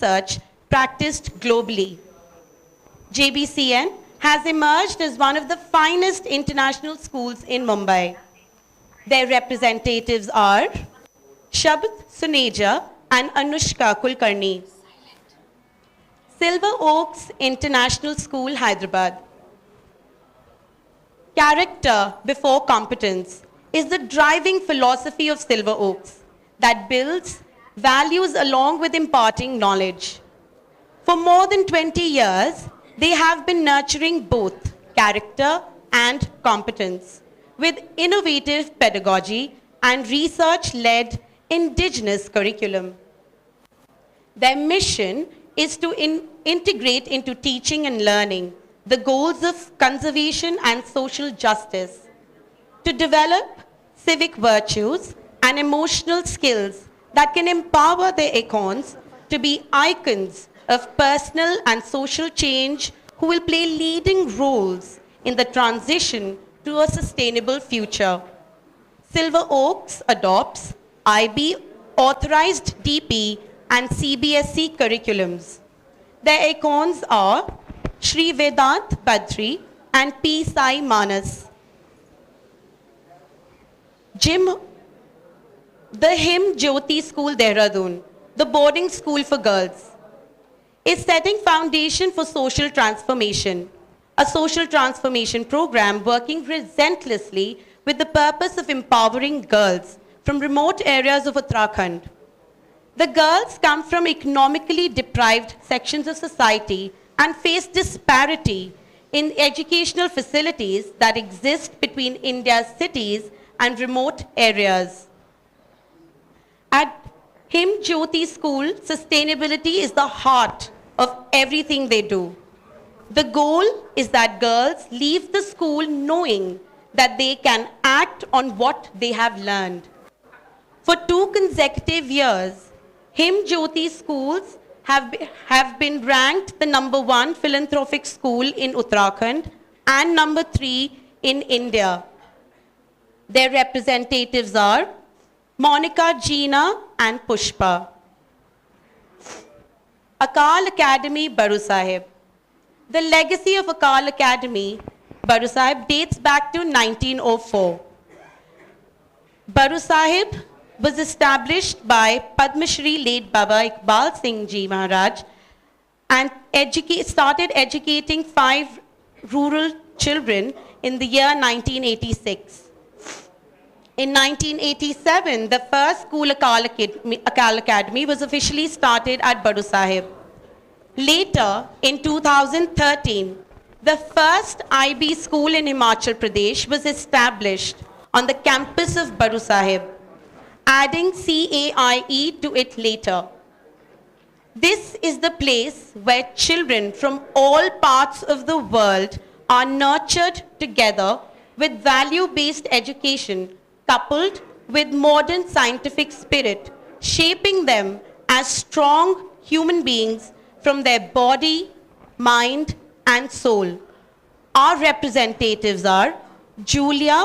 research practiced globally. JBCN has emerged as one of the finest international schools in Mumbai. Their representatives are Shabd Suneja and Anushka Kulkarni. Silver Oaks International School, Hyderabad. Character before competence is the driving philosophy of Silver Oaks that builds values along with imparting knowledge. For more than 20 years, they have been nurturing both character and competence with innovative pedagogy and research-led indigenous curriculum. Their mission is to integrate into teaching and learning the goals of conservation and social justice, to develop civic virtues and emotional skills that can empower their icons to be icons of personal and social change who will play leading roles in the transition to a sustainable future. Silver Oaks adopts IB authorized DP and CBSE curriculums. Their icons are Shri Vedant Badri and P. Sai Manas. The Him Jyoti School, Dehradun, the boarding school for girls, is setting foundation for social transformation, a social transformation program working relentlessly with the purpose of empowering girls from remote areas of Uttarakhand. The girls come from economically deprived sections of society and face disparity in educational facilities that exist between India's cities and remote areas. At Him Jyoti School, sustainability is the heart of everything they do. The goal is that girls leave the school knowing that they can act on what they have learned. For 2 consecutive years, Him Jyoti schools have been ranked the #1 philanthropic school in Uttarakhand and #3 in India. Their representatives are Monica, Jeena, and Pushpa. Akal Academy, Baru Sahib. The legacy of Akal Academy, Baru Sahib, dates back to 1904. Baru Sahib was established by Padma Shri late Baba Iqbal Singh Ji Maharaj and started educating 5 rural children in the year 1986. In 1987, the first school Akal Academy was officially started at Baru Sahib. Later, in 2013, the first IB school in Himachal Pradesh was established on the campus of Baru Sahib, adding CAIE to it later. This is the place where children from all parts of the world are nurtured together with value-based education coupled with modern scientific spirit, shaping them as strong human beings from their body, mind, and soul. Our representatives are Julia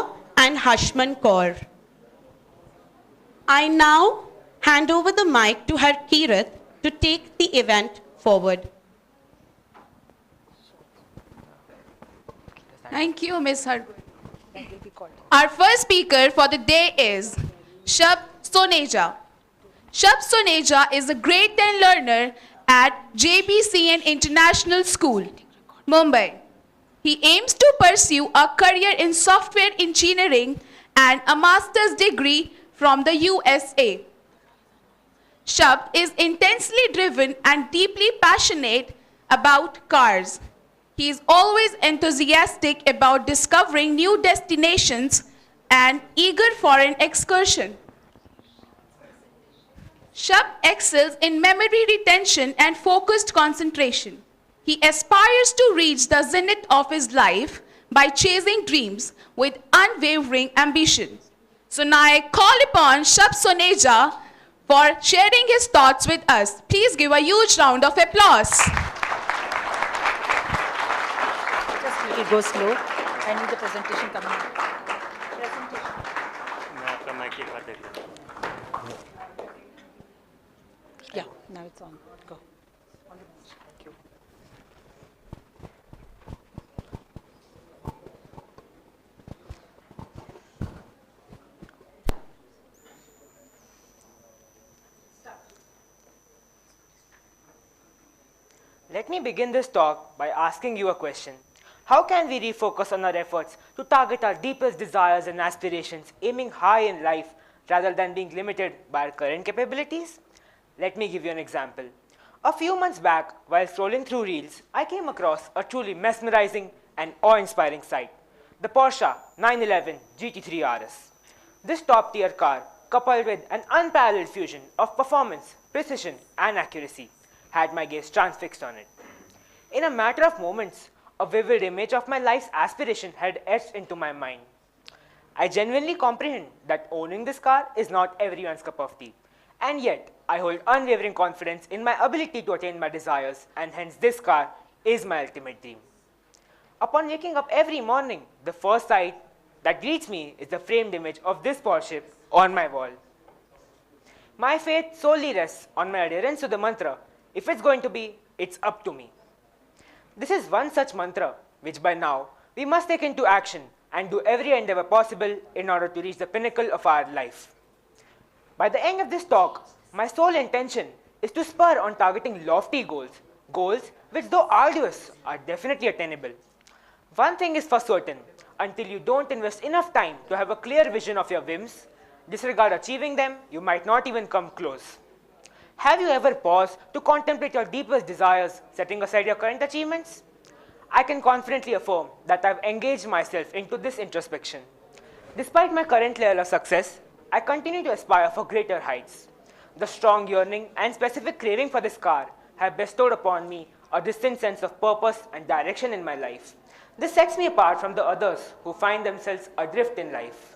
and Hashman Kaur. I now hand over the mic to Harkirat to take the event forward. Thank you, Ms. Hargun. Our first speaker for the day is Shabd Suneja. Shabd Suneja is a grade 10 learner at JBCN International School, Mumbai. He aims to pursue a career in software engineering and a master's degree from the USA. Shabd is intensely driven and deeply passionate about cars. He is always enthusiastic about discovering new destinations and eager for an excursion. Shabd excels in memory retention and focused concentration. He aspires to reach the zenith of his life by chasing dreams with unwavering ambition. So now I call upon Shabd Suneja for sharing his thoughts with us. Please give a huge round of applause. Just little go slow. I need the presentation coming up. Yeah, now it's on. Go. Let me begin this talk by asking you a question. How can we refocus on our efforts to target our deepest desires and aspirations, aiming high in life rather than being limited by our current capabilities? Let me give you an example. A few months back, while scrolling through Reels, I came across a truly mesmerizing and awe-inspiring sight, the Porsche 911 GT3 RS. This top-tier car, coupled with an unparalleled fusion of performance, precision, and accuracy, had my gaze transfixed on it. In a matter of moments, a vivid image of my life's aspiration had etched into my mind. I genuinely comprehend that owning this car is not everyone's cup of tea, and yet I hold unwavering confidence in my ability to attain my desires, and hence this car is my ultimate dream. Upon waking up every morning, the first sight that greets me is the framed image of this Porsche on my wall. My faith solely rests on my adherence to the mantra, if it's going to be, it's up to me. This is one such mantra which by now we must take into action and do every endeavor possible in order to reach the pinnacle of our life. By the end of this talk, my sole intention is to spur on targeting lofty goals, goals which though arduous are definitely attainable. One thing is for certain, until you don't invest enough time to have a clear vision of your whims, disregard achieving them, you might not even come close. Have you ever paused to contemplate your deepest desires, setting aside your current achievements? I can confidently affirm that I've engaged myself into this introspection. Despite my current level of success, I continue to aspire for greater heights. The strong yearning and specific craving for this car have bestowed upon me a distinct sense of purpose and direction in my life. This sets me apart from the others who find themselves adrift in life.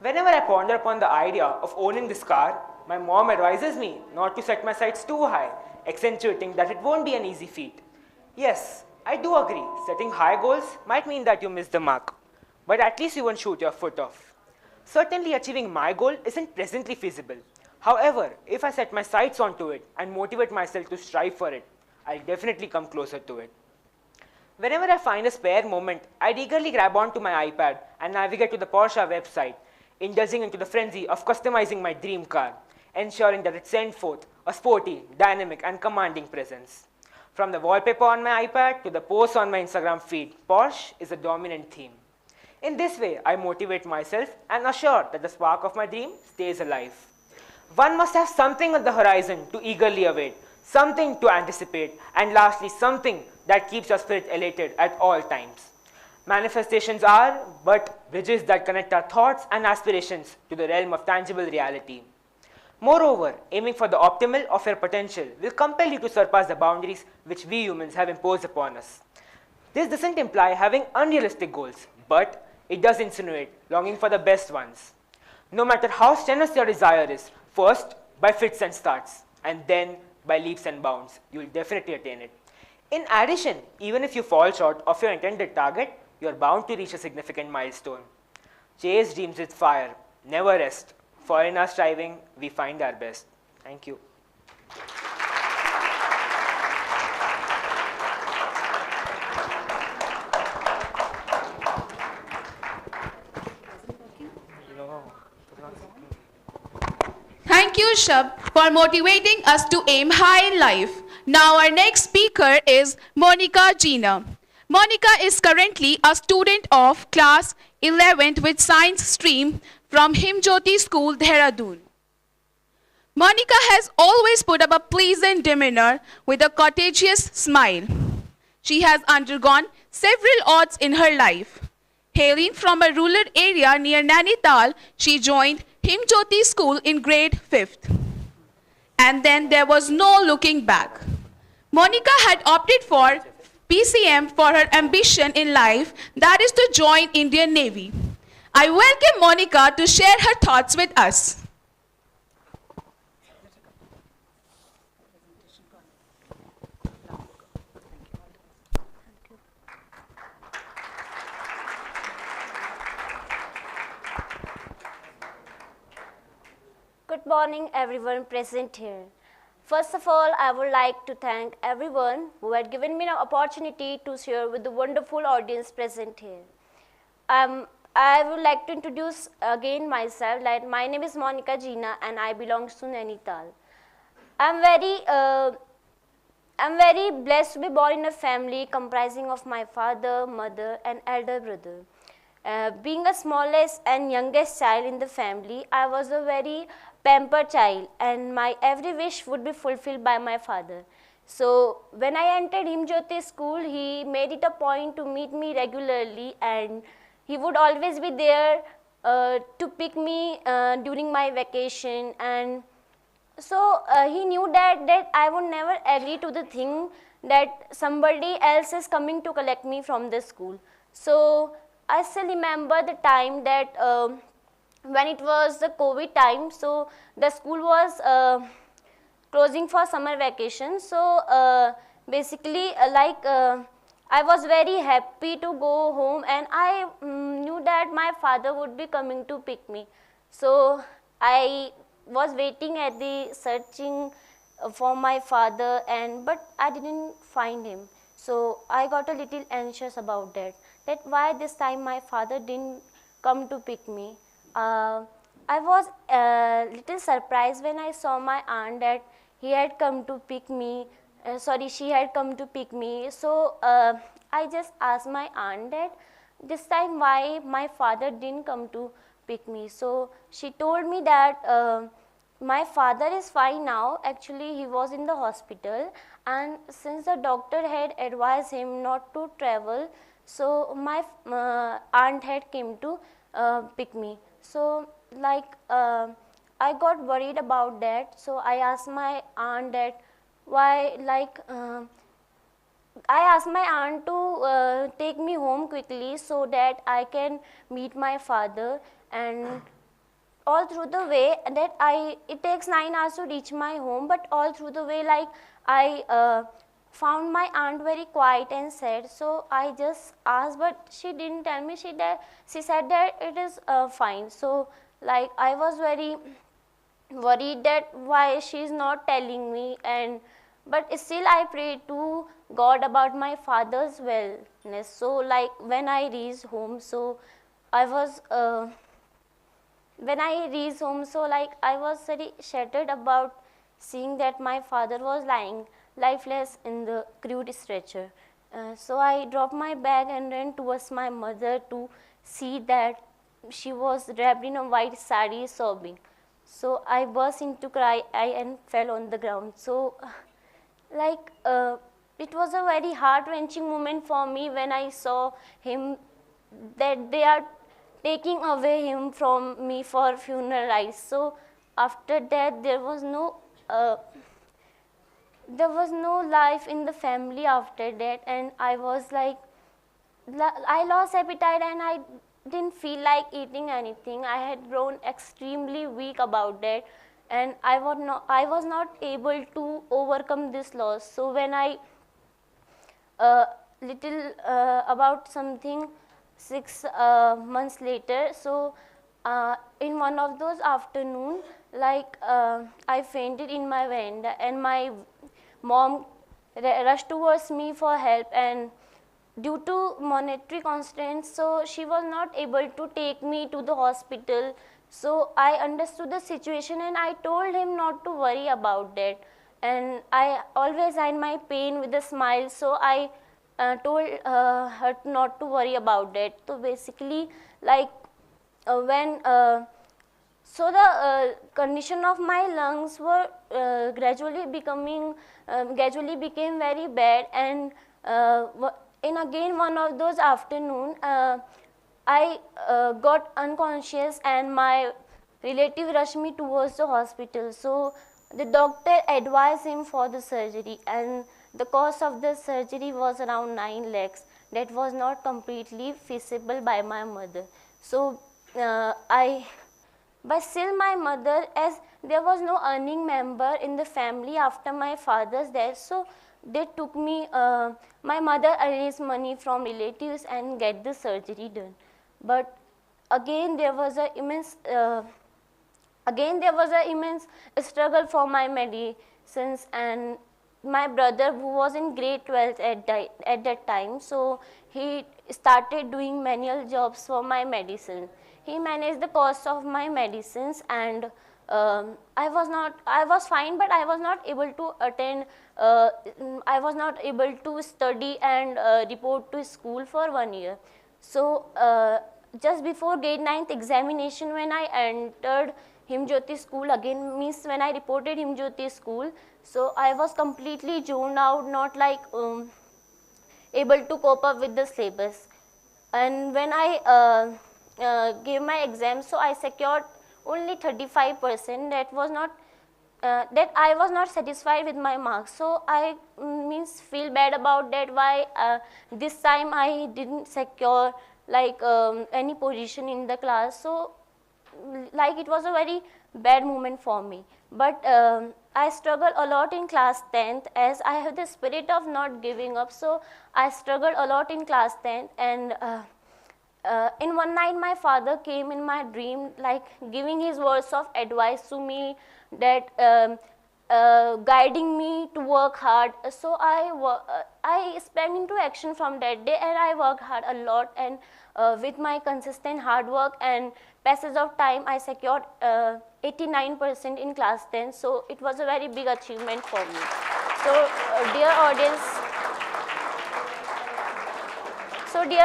Whenever I ponder upon the idea of owning this car, my mom advises me not to set my sights too high, accentuating that it won't be an easy feat. Yes, I do agree, setting high goals might mean that you miss the mark, but at least you won't shoot your foot off. Certainly achieving my goal isn't presently feasible. However, if I set my sights onto it and motivate myself to strive for it, I'll definitely come closer to it. Whenever I find a spare moment, I'd eagerly grab onto my iPad and navigate to the Porsche website, indulging into the frenzy of customizing my dream car, ensuring that it sends forth a sporty, dynamic, and commanding presence. From the wallpaper on my iPad to the posts on my Instagram feed, Porsche is a dominant theme. In this way, I motivate myself and assure that the spark of my dream stays alive. One must have something on the horizon to eagerly await, something to anticipate, and lastly, something that keeps your spirit elated at all times. Manifestations are but bridges that connect our thoughts and aspirations to the realm of tangible reality. Moreover, aiming for the optimal of your potential will compel you to surpass the boundaries which we humans have imposed upon us. This doesn't imply having unrealistic goals, but it does insinuate longing for the best ones. No matter how strenuous your desire is, first by fits and starts, and then by leaps and bounds, you will definitely attain it. In addition, even if you fall short of your intended target, you are bound to reach a significant milestone. Chase dreams with fire, never rest. For in our striving, we find our best. Thank you. Thank you, Shab, for motivating us to aim high in life. Now our next speaker is Monica Gina. Monica is currently a student of class 11th with science stream from Himjyoti School, Dehradun. Monica has always put up a pleasant demeanor with a contagious smile. She has undergone several odds in her life. Hailing from a rural area near Nainital, she joined Himjyoti School in grade 5th. And then there was no looking back. Monica had opted for PCM for her ambition in life, that is to join Indian Navy. I welcome Monica to share her thoughts with us. Good morning, everyone present here. First of all, I would like to thank everyone who had given me an opportunity to share with the wonderful audience present here. I would like to introduce again myself. My name is Monica Gina and I belong to Nainital. I'm very I'm very blessed to be born in a family comprising of my father, mother and elder brother. Being a smallest and youngest child in the family, I was a very pampered child and my every wish would be fulfilled by my father. So when I entered Himjyoti school, he made it a point to meet me regularly and he would always be there to pick me during my vacation. And so he knew that I would never agree to the thing that somebody else is coming to collect me from the school. So I still remember the time that when it was the COVID time, so the school was closing for summer vacation. So basically I was very happy to go home and I knew that my father would be coming to pick me. So I was waiting at the searching for my father but I didn't find him. So I got a little anxious about that why this time my father didn't come to pick me. I was a little surprised when I saw my aunt that he had come to pick me, she had come to pick me. So I just asked my aunt that this time why my father didn't come to pick me. So she told me that my father is fine now, actually he was in the hospital and since the doctor had advised him not to travel, so my aunt had came to pick me. So I got worried about that, so I asked my aunt that why I asked my aunt to take me home quickly so that I can meet my father. And all through the way that it takes 9 hours to reach my home, but all through the way I found my aunt very quiet and sad. So I just asked, but she didn't tell me. She said that it is fine. So I was very worried that why she is not telling me, but still I prayed to God about my father's wellness. So when I reached home, so I was I was very shattered about seeing that my father was lying lifeless in the crude stretcher. So I dropped my bag and ran towards my mother to see that she was wrapped in a white sari sobbing. So I burst into cry and fell on the ground. So it was a very heart-wrenching moment for me when I saw him, that they are taking away him from me for funeral rites. So after that there was no life in the family after that, and I was I lost appetite and I didn't feel like eating anything. I had grown extremely weak about that, and I was not able to overcome this loss. So when I about something 6 months later, so in one of those afternoon, I fainted in my veranda and my mom rushed towards me for help, and due to monetary constraints, so she was not able to take me to the hospital. So I understood the situation and I told him not to worry about that, and I always hide my pain with a smile. So I told her not to worry about that. So basically when so the condition of my lungs were gradually became very bad, and in again one of those afternoon I got unconscious and my relative rushed me towards the hospital. So the doctor advised him for the surgery, and the cost of the surgery was around 9 lakhs. That was not completely feasible by my mother. So but still my mother, as there was no earning member in the family after my father's death, so they took me, my mother arranged money from relatives and get the surgery done. But again there was a immense struggle for my medicines, and my brother, who was in grade 12 at that time, so he started doing manual jobs for my medicine. He managed the cost of my medicines, and I was fine, but I was not able to attend, I was not able to study and report to school for 1 year. So just before grade 9th examination, when I entered Himjyoti school again, means when I reported Himjyoti school, so I was completely zoned out, not like able to cope up with the syllabus. And when I gave my exam, so I secured only 35%. That was not that I was not satisfied with my marks. So I means feel bad about that. Why this time I didn't secure like any position in the class. So like it was a very bad moment for me. But I struggled a lot in class 10th, as I have the spirit of not giving up. So I struggled a lot in class 10th, and in one night my father came in my dream, like giving his words of advice to me, that guiding me to work hard. So I sprang into action from that day, and I worked hard a lot, and with my consistent hard work and passage of time, I secured 89% in class 10. So it was a very big achievement for me. So dear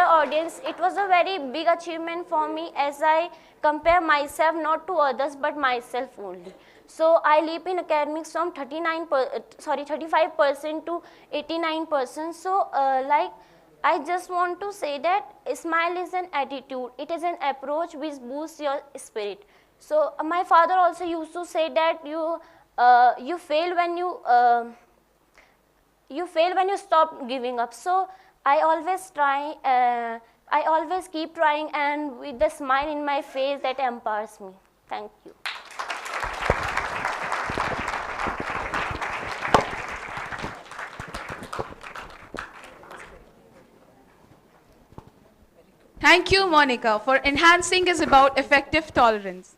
audience, it was a very big achievement for me, as I compare myself not to others but myself only. So I leap in academics from 35% to 89%. So like I just want to say that smile is an attitude. It is an approach which boosts your spirit. So my father also used to say that you fail when you stop giving up. So I always try, I always keep trying, and with the smile in my face that empowers me. Thank you. Thank you, Monica, for enhancing is about effective tolerance.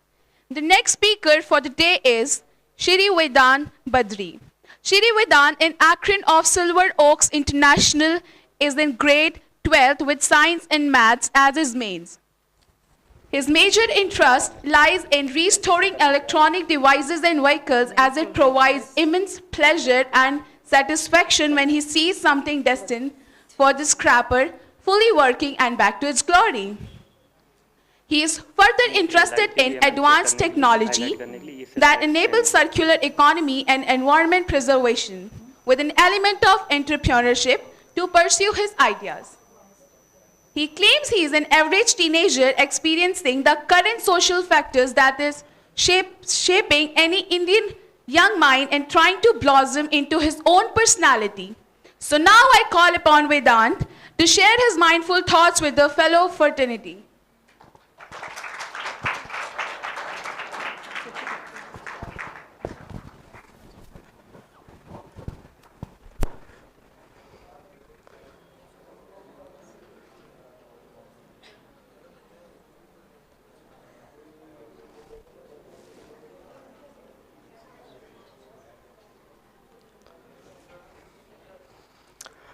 The next speaker for the day is Shri Vedant Badri. Shri Vedant, an acronym of Silver Oaks International, is in grade 12th with science and maths as his mains. His major interest lies in restoring electronic devices and vehicles, as it provides immense pleasure and satisfaction when he sees something destined for the scrapper fully working and back to its glory. He is further interested in advanced technology that enables circular economy and environment preservation, with an element of entrepreneurship to pursue his ideas. He claims he is an average teenager experiencing the current social factors that is shaping any Indian young mind and trying to blossom into his own personality. So now I call upon Vedant to share his mindful thoughts with the fellow fraternity.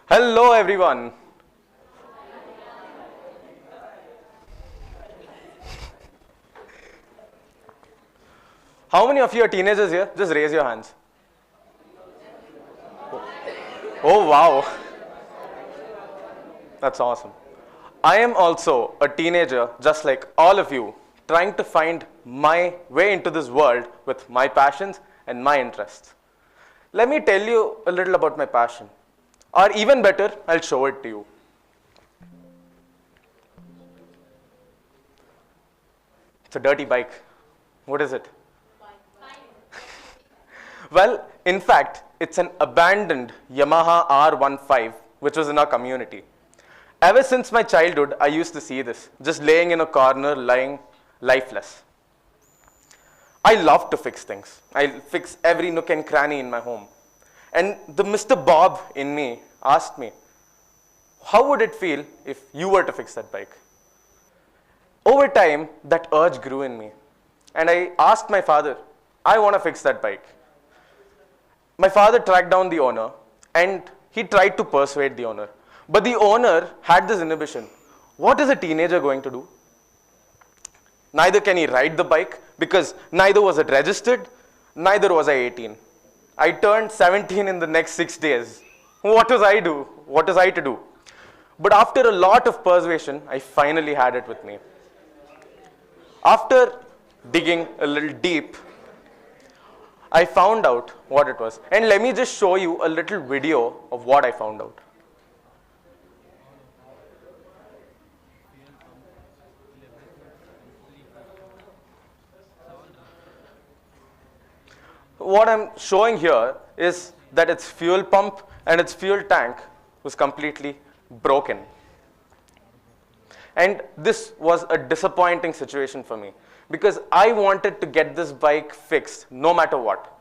Hello everyone. How many of you are teenagers here? Just raise your hands. Oh wow. That's awesome. I am also a teenager, just like all of you, trying to find my way into this world with my passions and my interests. Let me tell you a little about my passion. Or even better, I'll show it to you. It's a dirty bike. What is it? Well, in fact, it's an abandoned Yamaha R15, which was in our community. Ever since my childhood, I used to see this, just laying in a corner, lying lifeless. I love to fix things. I fix every nook and cranny in my home. And the Mr. Bob in me asked me, how would it feel if you were to fix that bike? Over time, that urge grew in me. And I asked my father, I want to fix that bike. My father tracked down the owner and he tried to persuade the owner. But the owner had this inhibition. What is a teenager going to do? Neither can he ride the bike, because neither was it registered, neither was I 18. I turned 17 in the next 6 days. What was I do? What was I to do? But after a lot of persuasion, I finally had it with me. After digging a little deep, I found out what it was. And let me just show you a little video of what I found out. What I'm showing here is that its fuel pump and its fuel tank was completely broken. And this was a disappointing situation for me because I wanted to get this bike fixed no matter what.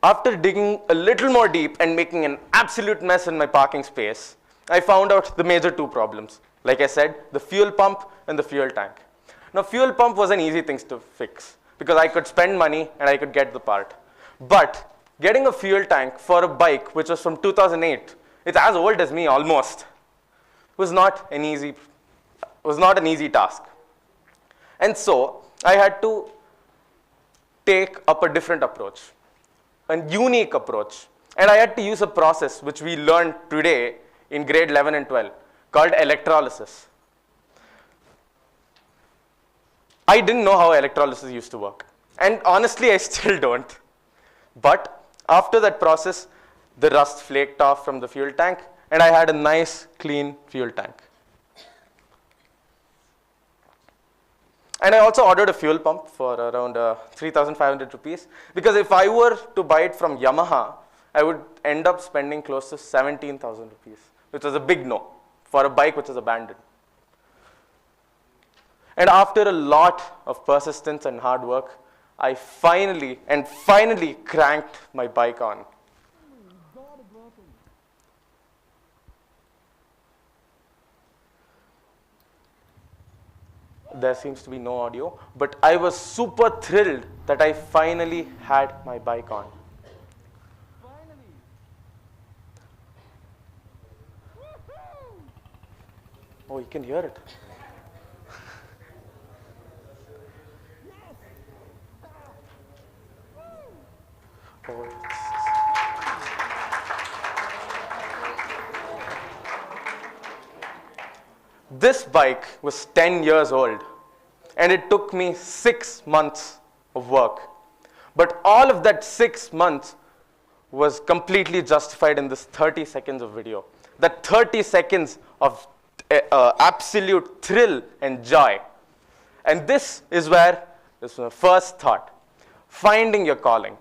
After digging a little more deep and making an absolute mess in my parking space, I found out the major two problems. Like I said, the fuel pump and the fuel tank. Now, fuel pump was an easy thing to fix because I could spend money and I could get the part. But getting a fuel tank for a bike which was from 2008, it's as old as me almost, was not an easy task. And so I had to take up a different approach, a unique approach. And I had to use a process which we learned today in grade 11 and 12 called electrolysis. I didn't know how electrolysis used to work. And honestly, I still don't. But after that process, the rust flaked off from the fuel tank, and I had a nice, clean fuel tank. And I also ordered a fuel pump for around 3,500 rupees, because if I were to buy it from Yamaha, I would end up spending close to 17,000 rupees, which was a big no for a bike which is abandoned. And after a lot of persistence and hard work, I finally cranked my bike on. There seems to be no audio, but I was super thrilled that I finally had my bike on. Oh, you can hear it. Oh, this bike was 10 years old, and it took me 6 months of work. But all of that 6 months was completely justified in this 30 seconds of video. That 30 seconds of absolute thrill and joy. And this is where this was my first thought, finding your calling.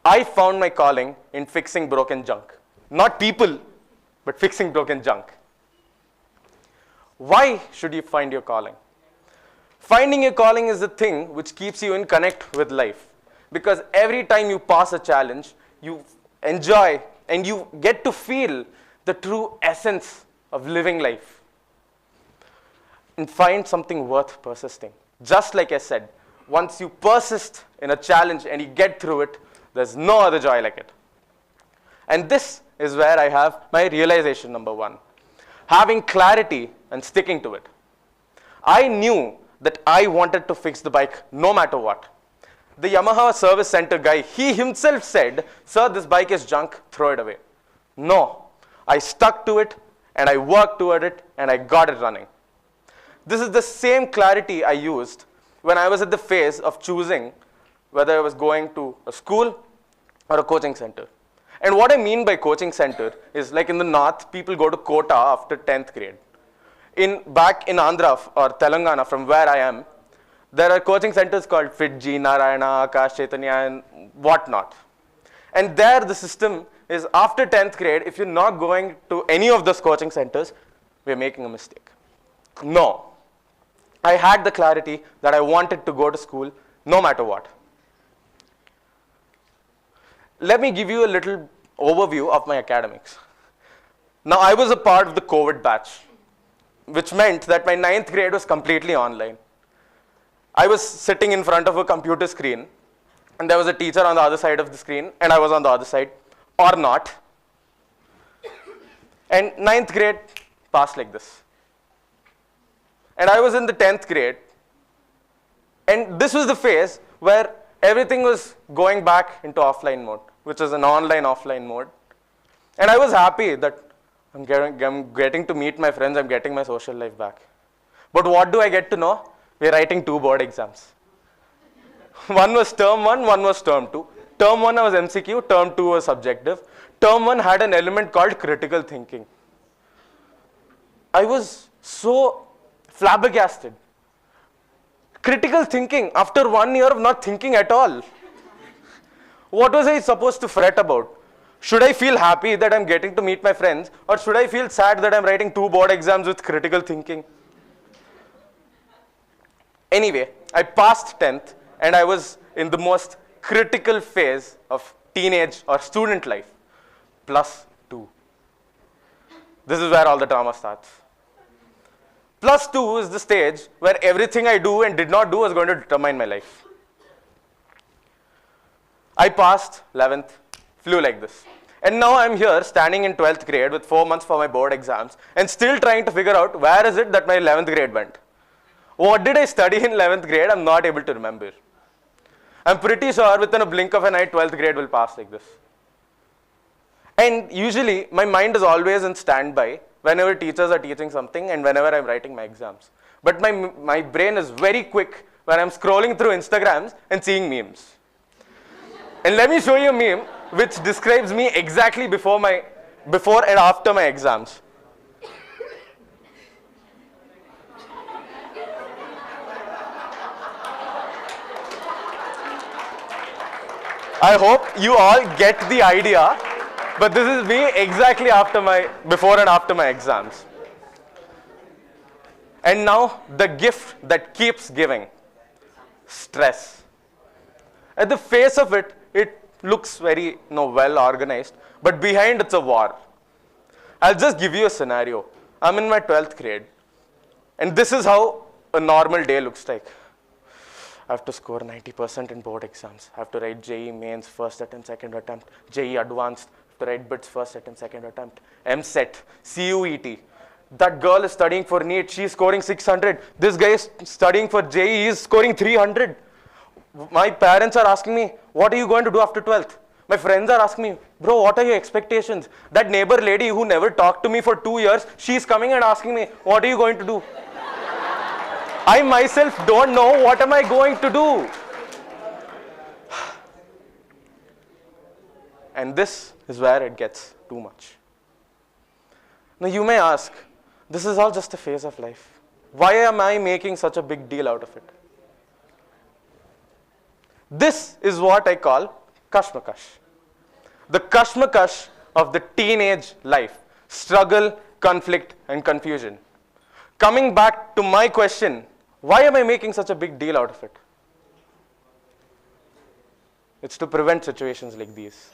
I found my calling in fixing broken junk. Not people, but fixing broken junk. Why should you find your calling? Finding your calling is the thing which keeps you in connect with life. Because every time you pass a challenge, you enjoy and you get to feel the true essence of living life. And find something worth persisting. Just like I said, once you persist in a challenge and you get through it, there's no other joy like it. And this is where I have my realization number 1. Having clarity and sticking to it. I knew that I wanted to fix the bike no matter what. The Yamaha service center guy, he himself said, "Sir, this bike is junk, throw it away." No, I stuck to it and I worked toward it and I got it running. This is the same clarity I used when I was at the phase of choosing whether I was going to a school or a coaching center. And what I mean by coaching center is, like in the north, people go to Kota after 10th grade. Back in Andhra or Telangana, from where I am, there are coaching centers called Fitji, Narayana, Akash, Chaitanya, and whatnot. And there the system is, after 10th grade, if you're not going to any of those coaching centers, we're making a mistake. No. I had the clarity that I wanted to go to school no matter what. Let me give you a little overview of my academics. Now, I was a part of the COVID batch, which meant that my 9th grade was completely online. I was sitting in front of a computer screen, and there was a teacher on the other side of the screen, and I was on the other side, or not. And 9th grade passed like this. And I was in the 10th grade, And this was the phase where everything was going back into offline mode, which is an online offline mode. And I was happy that I'm getting to meet my friends, I'm getting my social life back. But what do I get to know? We're writing 2 board exams. One was term 1, one was term 2. Term 1 was MCQ, term 2 was subjective. Term 1 had an element called critical thinking. I was so flabbergasted. Critical thinking after 1 year of not thinking at all. What was I supposed to fret about? Should I feel happy that I'm getting to meet my friends, or should I feel sad that I'm writing 2 board exams with critical thinking? Anyway, I passed 10th and I was in the most critical phase of teenage or student life, +2. This is where all the drama starts. +2 is the stage where everything I do and did not do is going to determine my life. I passed 11th, flew like this. And now I'm here standing in 12th grade with 4 months for my board exams and still trying to figure out where is it that my 11th grade went. What did I study in 11th grade? I'm not able to remember. I'm pretty sure within a blink of an eye, 12th grade will pass like this. And usually my mind is always in standby whenever teachers are teaching something and whenever I'm writing my exams. But my brain is very quick when I'm scrolling through Instagrams and seeing memes. And let me show you a meme which describes me exactly before and after my exams. I hope you all get the idea, but this is me exactly before and after my exams. And now the gift that keeps giving, stress. At the face of it, it looks very well organized, but behind it's a war. I'll just give you a scenario. I'm in my 12th grade, and this is how a normal day looks like. I have to score 90% in board exams. I have to write JEE mains first attempt, second attempt, JEE advanced, I have to write bits first attempt, second attempt, MSET, CUET. That girl is studying for NEET, she's scoring 600. This guy is studying for JEE, he's scoring 300. My parents are asking me, what are you going to do after 12th? My friends are asking me, bro, what are your expectations? That neighbor lady who never talked to me for 2 years, she's coming and asking me, what are you going to do? I myself don't know what am I going to do. And this is where it gets too much. Now you may ask, this is all just a phase of life. Why am I making such a big deal out of it? This is what I call kashmakash. The kashmakash of the teenage life. Struggle, conflict, and confusion. Coming back to my question, why am I making such a big deal out of it? It's to prevent situations like these.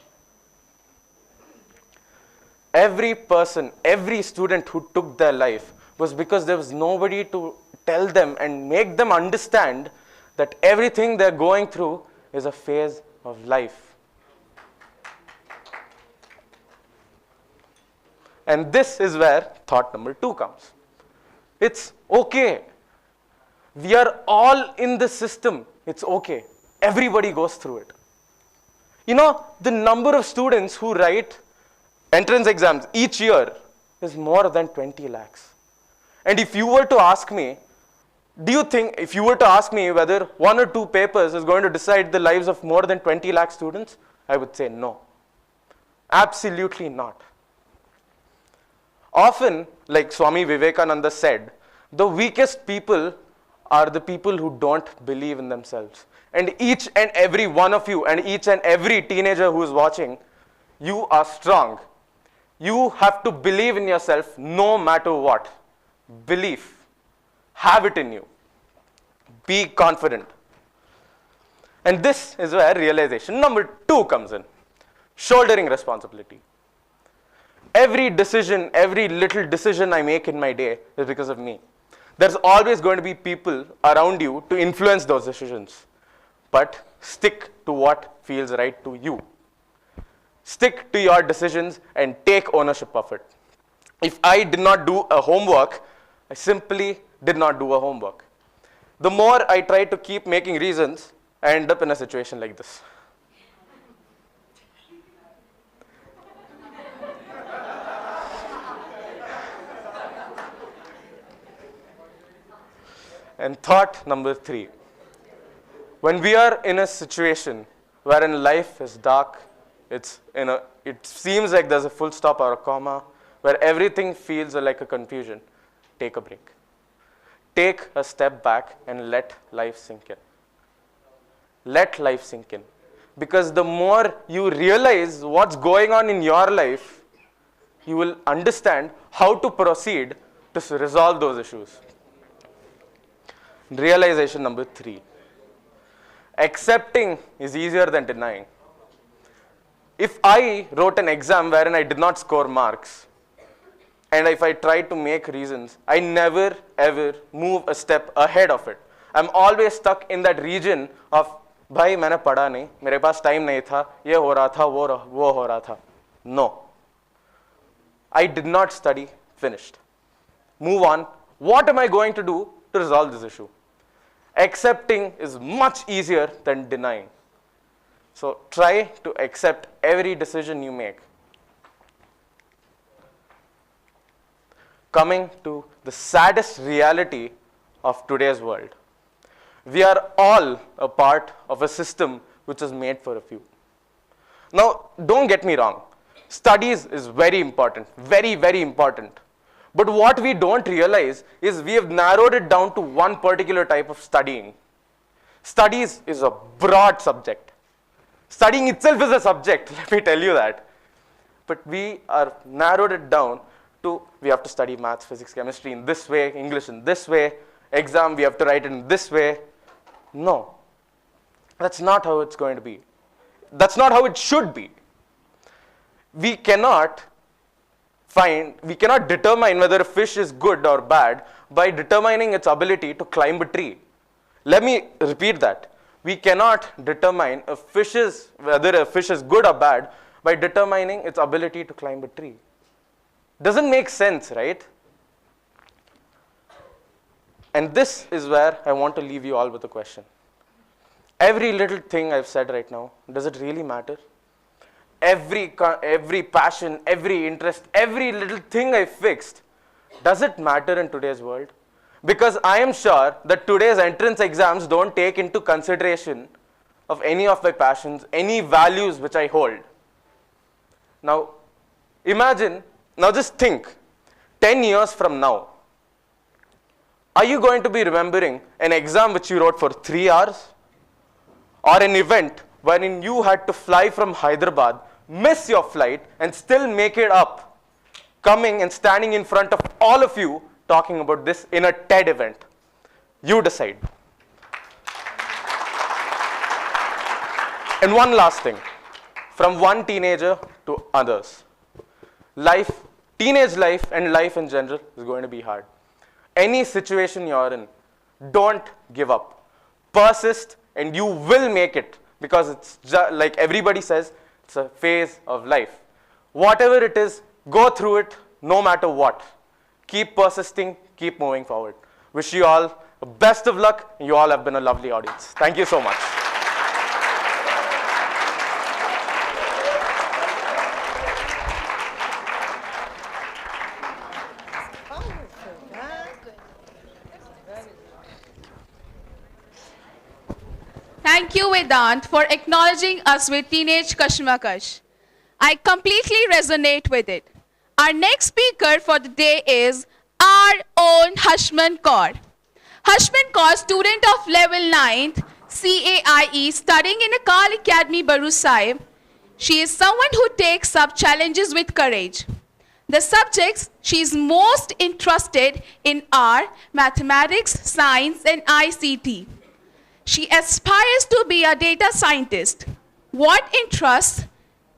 Every person, every student who took their life was because there was nobody to tell them and make them understand that everything they're going through is a phase of life. And this is where thought number 2 comes. It's okay. We are all in the system. It's okay. Everybody goes through it. You know, the number of students who write entrance exams each year is more than 20 lakhs. And if you were to ask me, if you were to ask me whether 1 or 2 papers is going to decide the lives of more than 20 lakh students, I would say no. Absolutely not. Often, like Swami Vivekananda said, the weakest people are the people who don't believe in themselves. And each and every one of you and each and every teenager who is watching, you are strong. You have to believe in yourself no matter what. Belief. Have it in you. Be confident. And this is where realization number 2 comes in. Shouldering responsibility. Every decision, every little decision I make in my day is because of me. There's always going to be people around you to influence those decisions. But stick to what feels right to you. Stick to your decisions and take ownership of it. If I did not do a homework, I simply did not do a homework. The more I try to keep making reasons, I end up in a situation like this. And thought number 3. When we are in a situation wherein life is dark, it seems like there's a full stop or a comma, where everything feels like a confusion, take a break. Take a step back and let life sink in. Let life sink in. Because the more you realize what's going on in your life, you will understand how to proceed to resolve those issues. Realization number 3. Accepting is easier than denying. If I wrote an exam wherein I did not score marks, and if I try to make reasons, I never ever move a step ahead of it. I'm always stuck in that region of, भाई मैंने पढ़ा नहीं, मेरे पास time नहीं था, ये हो रहा था, वो हो रहा था. No. I did not study, finished. Move on. What am I going to do to resolve this issue? Accepting is much easier than denying. So try to accept every decision you make. Coming to the saddest reality of today's world. We are all a part of a system which is made for a few. Now, don't get me wrong. Studies is very important, very, very important. But what we don't realize is we have narrowed it down to one particular type of studying. Studies is a broad subject. Studying itself is a subject, let me tell you that. But we are narrowed it down to, we have to study maths, physics, chemistry in this way, English in this way, exam we have to write it in this way. No, that's not how it's going to be. That's not how it should be. We cannot determine whether a fish is good or bad by determining its ability to climb a tree. Let me repeat that. We cannot determine whether a fish is good or bad by determining its ability to climb a tree. Doesn't make sense, right? And this is where I want to leave you all with a question. Every little thing I've said right now, does it really matter? Every passion, every interest, every little thing I fixed, does it matter in today's world? Because I am sure that today's entrance exams don't take into consideration of any of my passions, any values which I hold. Now, just think, 10 years from now, are you going to be remembering an exam which you wrote for 3 hours? Or an event wherein you had to fly from Hyderabad, miss your flight, and still make it up, coming and standing in front of all of you talking about this in a TED event? You decide. And one last thing, from one teenager to others. Teenage life and life in general is going to be hard. Any situation you're in, don't give up. Persist and you will make it, because it's just like everybody says, it's a phase of life. Whatever it is, go through it no matter what. Keep persisting, keep moving forward. Wish you all the best of luck. You all have been a lovely audience. Thank you so much. Thank you, Vedant, for acknowledging us with teenage Kashmakash. I completely resonate with it. Our next speaker for the day is our own Hashman Kaur. Hashman Kaur, student of level 9th CAIE, studying in Akal Academy, Baru Sahib. She is someone who takes up challenges with courage. The subjects she is most interested in are mathematics, science, and ICT. She aspires to be a data scientist. What interests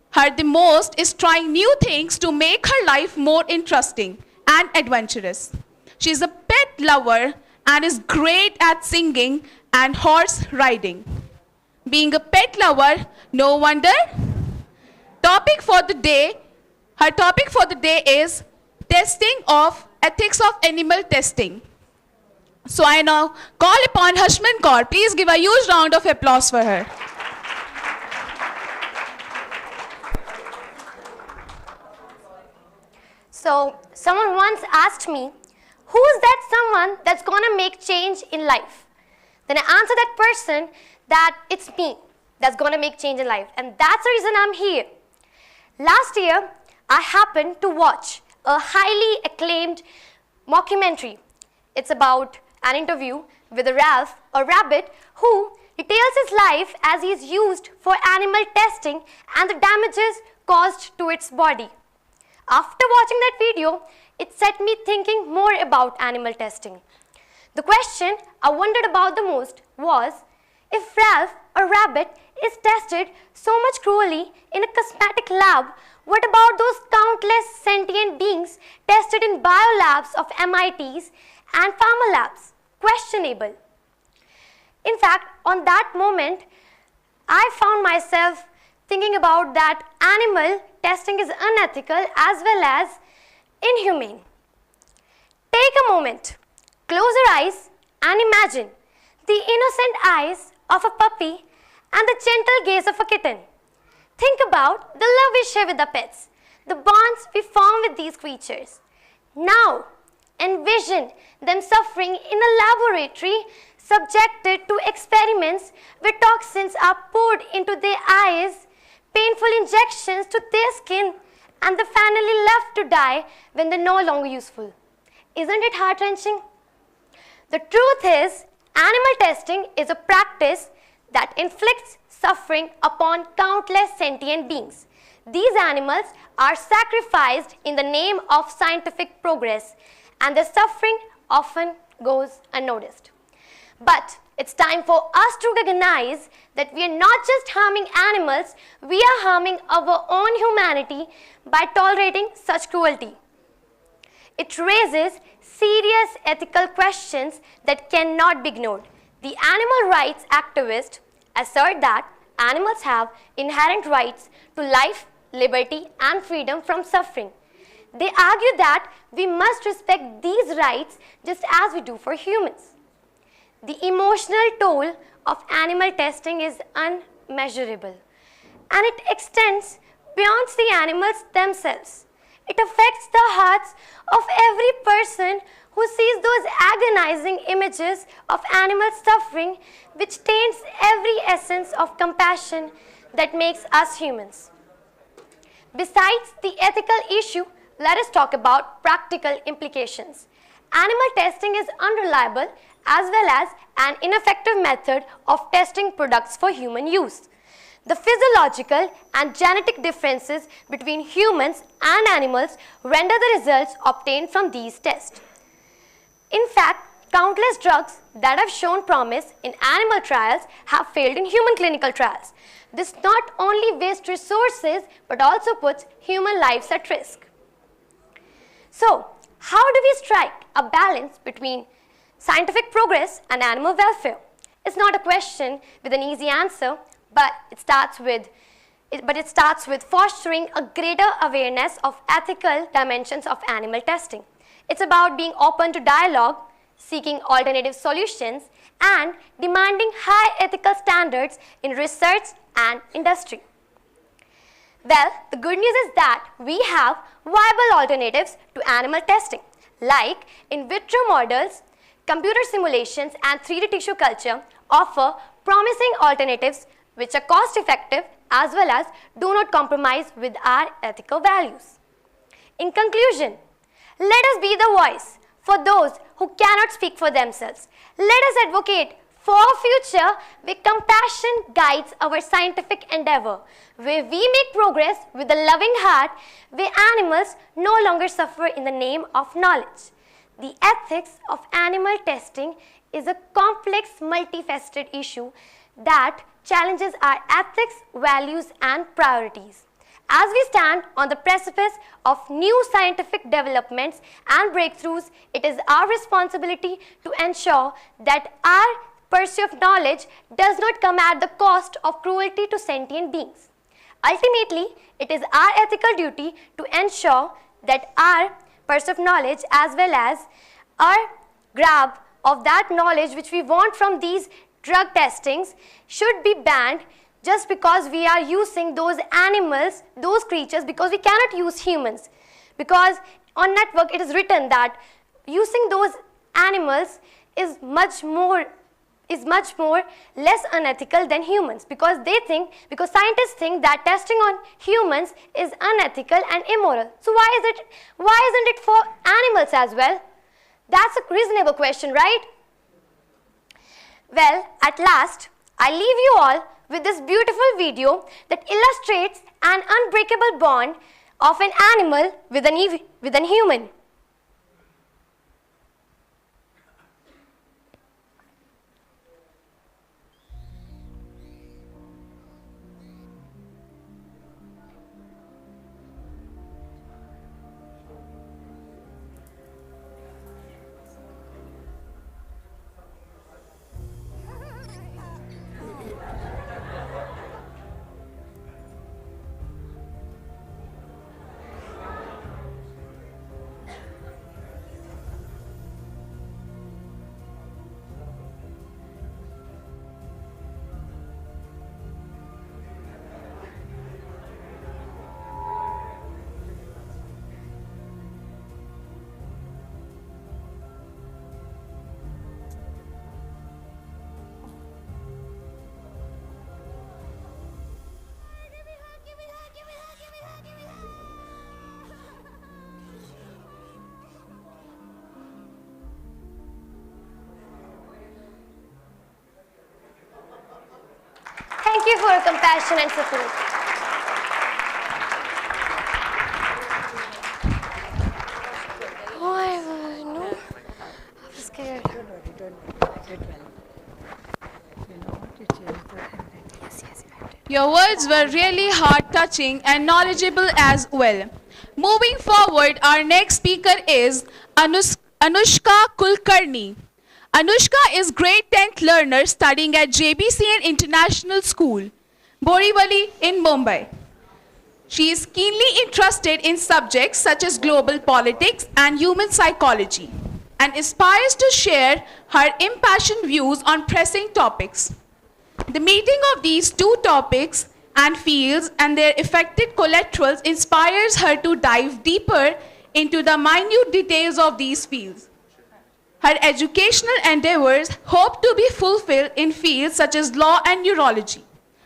her the most is trying new things to make her life more interesting and adventurous. She is a pet lover and is great at singing and horse riding. Being a pet lover, no wonder. Her topic for the day is testing of ethics of animal testing. So I now call upon Hashman Kaur. Please give a huge round of applause for her. So, someone once asked me, who is that someone that's gonna make change in life? Then I answered that person that it's me that's gonna make change in life. And that's the reason I'm here. Last year, I happened to watch a highly acclaimed mockumentary. It's about an interview with a rabbit who details his life as he is used for animal testing and the damages caused to its body. After watching that video, it set me thinking more about animal testing. The question I wondered about the most was, if Ralph, a rabbit, is tested so much cruelly in a cosmetic lab, what about those countless sentient beings tested in biolabs of MITs and pharma labs? Questionable. In fact, on that moment, I found myself thinking about that animal testing is unethical as well as inhumane. Take a moment, close your eyes and imagine the innocent eyes of a puppy and the gentle gaze of a kitten. Think about the love we share with our pets, the bonds we form with these creatures. Now, envision them suffering in a laboratory, subjected to experiments where toxins are poured into their eyes, painful injections to their skin, and they're finally left to die when they're no longer useful. Isn't it heart-wrenching? The truth is, animal testing is a practice that inflicts suffering upon countless sentient beings. These animals are sacrificed in the name of scientific progress, and their suffering often goes unnoticed. But it's time for us to recognize that we are not just harming animals, we are harming our own humanity by tolerating such cruelty. It raises serious ethical questions that cannot be ignored. The animal rights activists assert that animals have inherent rights to life, liberty, and freedom from suffering. They argue that we must respect these rights just as we do for humans. The emotional toll of animal testing is unmeasurable, and it extends beyond the animals themselves. It affects the hearts of every person who sees those agonizing images of animal suffering, which taints every essence of compassion that makes us humans. Besides the ethical issue, let us talk about practical implications. Animal testing is unreliable as well as an ineffective method of testing products for human use. The physiological and genetic differences between humans and animals render the results obtained from these tests. In fact, countless drugs that have shown promise in animal trials have failed in human clinical trials. This not only wastes resources but also puts human lives at risk. So, how do we strike a balance between scientific progress and animal welfare? It's not a question with an easy answer, but it starts with fostering a greater awareness of ethical dimensions of animal testing. It's about being open to dialogue, seeking alternative solutions, and demanding high ethical standards in research and industry. Well, the good news is that we have viable alternatives to animal testing, like in vitro models, computer simulations, and 3D tissue culture offer promising alternatives which are cost-effective as well as do not compromise with our ethical values. In conclusion, let us be the voice for those who cannot speak for themselves. Let us advocate for a future where compassion guides our scientific endeavor, where we make progress with a loving heart, where animals no longer suffer in the name of knowledge. The ethics of animal testing is a complex, multifaceted issue that challenges our ethics, values, and priorities. As we stand on the precipice of new scientific developments and breakthroughs, it is our responsibility to ensure that our pursuit of knowledge does not come at the cost of cruelty to sentient beings. Ultimately, it is our ethical duty to ensure that our pursuit of knowledge as well as our grab of that knowledge which we want from these drug testings should be banned just because we are using those animals, those creatures, because we cannot use humans. Because on network it is written that using those animals is much more less unethical than humans, because scientists think that testing on humans is unethical and immoral. So why isn't it for animals as well? That's a reasonable question, right? Well, at last, I leave you all with this beautiful video that illustrates an unbreakable bond of an animal with an human. Thank you for your compassion and support. Oh, I was scared. Your words were really heart-touching and knowledgeable as well. Moving forward, our next speaker is Anushka Kulkarni. Anushka is grade 10th learner studying at JBCN International School, Borivali in Mumbai. She is keenly interested in subjects such as global politics and human psychology and aspires to share her impassioned views on pressing topics. The meeting of these two topics and fields and their affected collaterals inspires her to dive deeper into the minute details of these fields. Her educational endeavors hope to be fulfilled in fields such as law and neurology,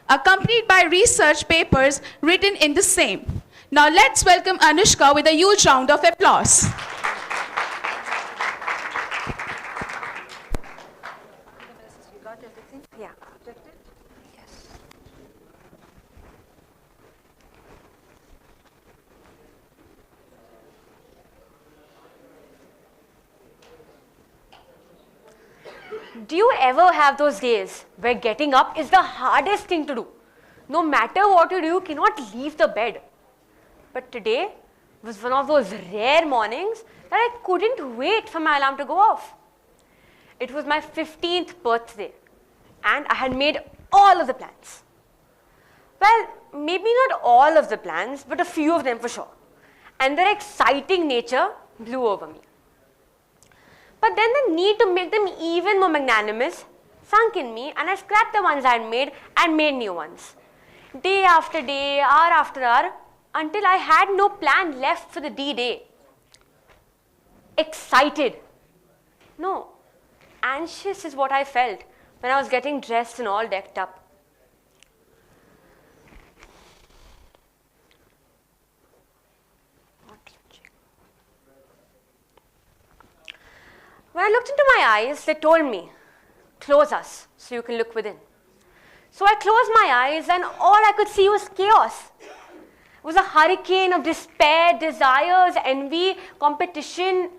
accompanied by research papers written in the same. Now let's welcome Anushka with a huge round of applause. Yeah. Do you ever have those days where getting up is the hardest thing to do? No matter what you do, you cannot leave the bed. But today was one of those rare mornings that I couldn't wait for my alarm to go off. It was my 15th birthday and I had made all of the plans. Well, maybe not all of the plans, but a few of them for sure. And their exciting nature blew over me. But then the need to make them even more magnanimous sunk in me, and I scrapped the ones I had made and made new ones. Day after day, hour after hour, until I had no plan left for the D-Day. Excited. No, anxious is what I felt when I was getting dressed and all decked up. When I looked into my eyes, they told me, close us so you can look within. So I closed my eyes and all I could see was chaos. It was a hurricane of despair, desires, envy, competition,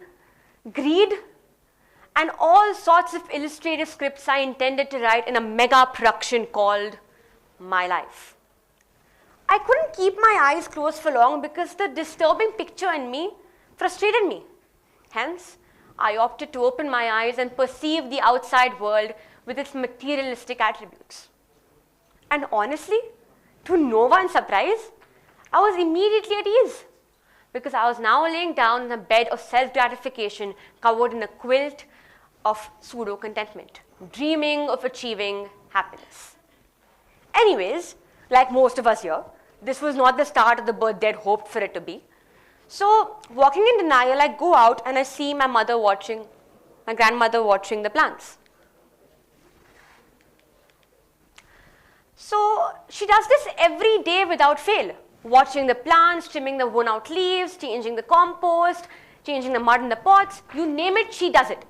greed, and all sorts of illustrative scripts I intended to write in a mega production called My Life. I couldn't keep my eyes closed for long because the disturbing picture in me frustrated me. Hence, I opted to open my eyes and perceive the outside world with its materialistic attributes. And honestly, to no one's surprise, I was immediately at ease because I was now laying down in a bed of self-gratification covered in a quilt, of pseudo-contentment, dreaming of achieving happiness. Anyways, like most of us here, this was not the start of the birthday I'd hoped for it to be. So, walking in denial, I go out and I see my grandmother watching the plants. So, she does this every day without fail, watching the plants, trimming the worn out leaves, changing the compost, changing the mud in the pots, you name it, she does it.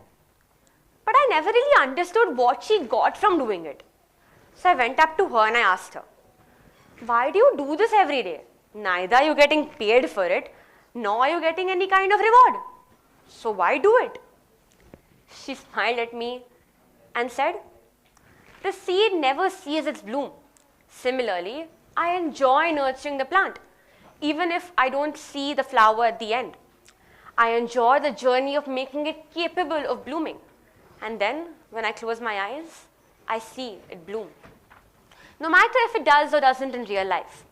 But I never really understood what she got from doing it. So I went up to her and I asked her, why do you do this every day? Neither are you getting paid for it, nor are you getting any kind of reward. So why do it? She smiled at me and said, the seed never sees its bloom. Similarly, I enjoy nurturing the plant, even if I don't see the flower at the end. I enjoy the journey of making it capable of blooming. And then, when I close my eyes, I see it bloom. No matter if it does or doesn't in real life.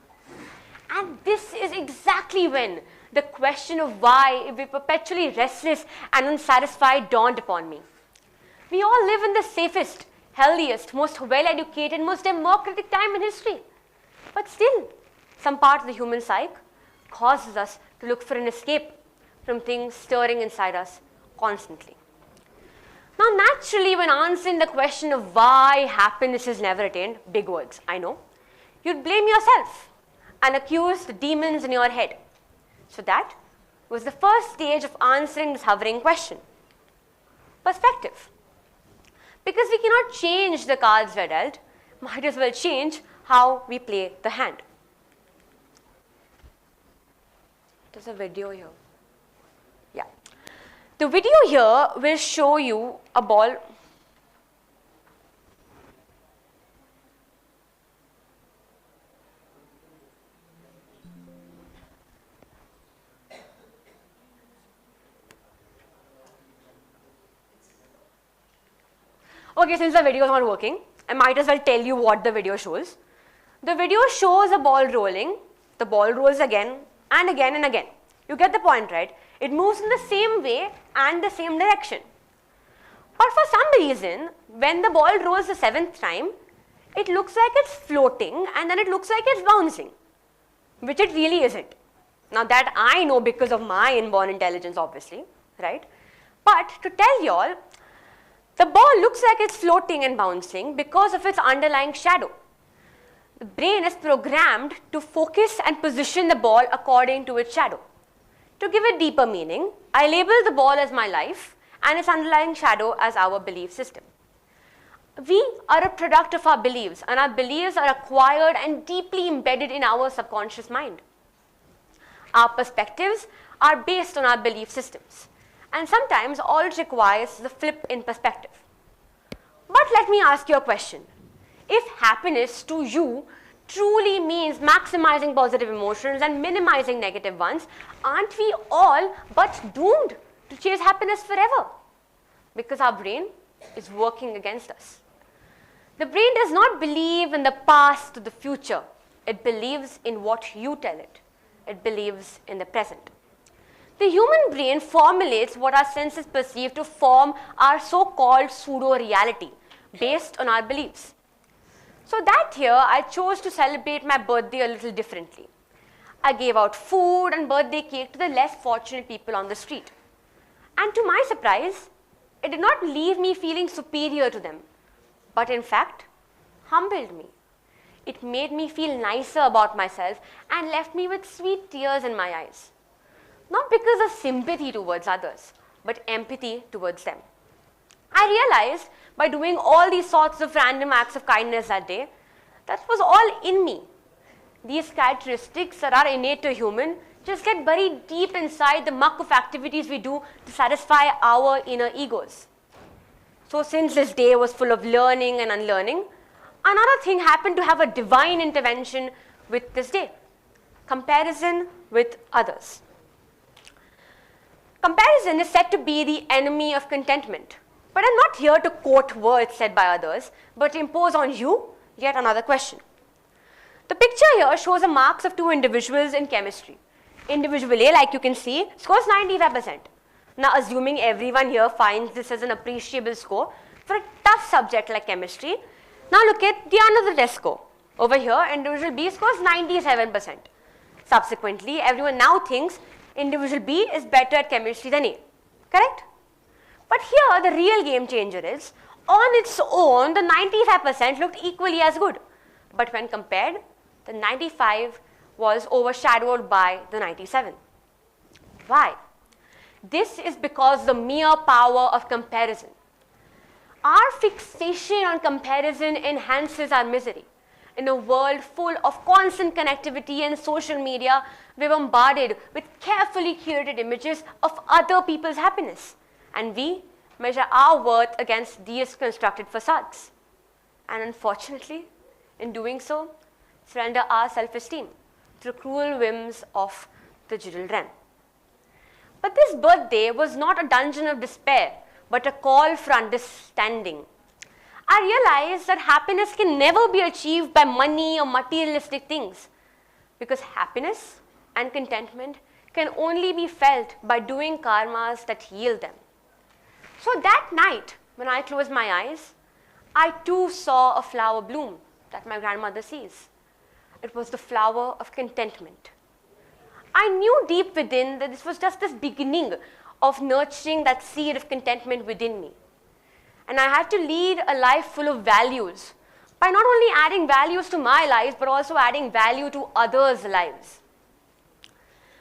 And this is exactly when the question of why we perpetually restless and unsatisfied dawned upon me. We all live in the safest, healthiest, most well-educated, most democratic time in history. But still, some part of the human psyche causes us to look for an escape from things stirring inside us constantly. Now, naturally, when answering the question of why happiness is never attained, big words, I know, you'd blame yourself and accuse the demons in your head. So that was the first stage of answering this hovering question. Perspective. Because we cannot change the cards we're dealt, might as well change how we play the hand. There's a video here. Yeah. The video here will show you a ball. Okay, since the video is not working, I might as well tell you what the video shows. The video shows a ball rolling. The ball rolls again and again and again. You get the point, right? It moves in the same way and the same direction. But for some reason, when the ball rolls the 7th time, it looks like it's floating and then it looks like it's bouncing, which it really isn't. Now that I know because of my inborn intelligence, obviously, right? But to tell you all, the ball looks like it's floating and bouncing because of its underlying shadow. The brain is programmed to focus and position the ball according to its shadow. To give it deeper meaning, I label the ball as my life and its underlying shadow as our belief system. We are a product of our beliefs, and our beliefs are acquired and deeply embedded in our subconscious mind. Our perspectives are based on our belief systems, and sometimes all it requires is a flip in perspective. But let me ask you a question. If happiness to you truly means maximizing positive emotions and minimizing negative ones, aren't we all but doomed to chase happiness forever? Because our brain is working against us. The brain does not believe in the past or the future. It believes in what you tell it. It believes in the present. The human brain formulates what our senses perceive to form our so-called pseudo-reality based on our beliefs. So that year, I chose to celebrate my birthday a little differently. I gave out food and birthday cake to the less fortunate people on the street. And to my surprise, it did not leave me feeling superior to them, but in fact, humbled me. It made me feel nicer about myself and left me with sweet tears in my eyes. Not because of sympathy towards others, but empathy towards them. I realized by doing all these sorts of random acts of kindness that day, that was all in me. These characteristics that are innate to human just get buried deep inside the muck of activities we do to satisfy our inner egos. So since this day was full of learning and unlearning, another thing happened to have a divine intervention with this day: comparison with others. Comparison is said to be the enemy of contentment. But I'm not here to quote words said by others, but to impose on you yet another question. The picture here shows the marks of two individuals in chemistry. Individual A, like you can see, scores 95%. Now, assuming everyone here finds this as an appreciable score for a tough subject like chemistry, now look at the another test score. Over here, individual B scores 97%. Subsequently, everyone now thinks individual B is better at chemistry than A, correct? But here, the real game changer is, on its own, the 95% looked equally as good. But when compared, the 95 was overshadowed by the 97. Why? This is because the mere power of comparison. Our fixation on comparison enhances our misery. In a world full of constant connectivity and social media, we're bombarded with carefully curated images of other people's happiness. And we measure our worth against these constructed facades. And unfortunately, in doing so, surrender our self-esteem through cruel whims of the digital realm. But this birthday was not a dungeon of despair, but a call for understanding. I realized that happiness can never be achieved by money or materialistic things, because happiness and contentment can only be felt by doing karmas that heal them. So that night, when I closed my eyes, I too saw a flower bloom that my grandmother sees. It was the flower of contentment. I knew deep within that this was just this beginning of nurturing that seed of contentment within me. And I had to lead a life full of values by not only adding values to my life, but also adding value to others' lives.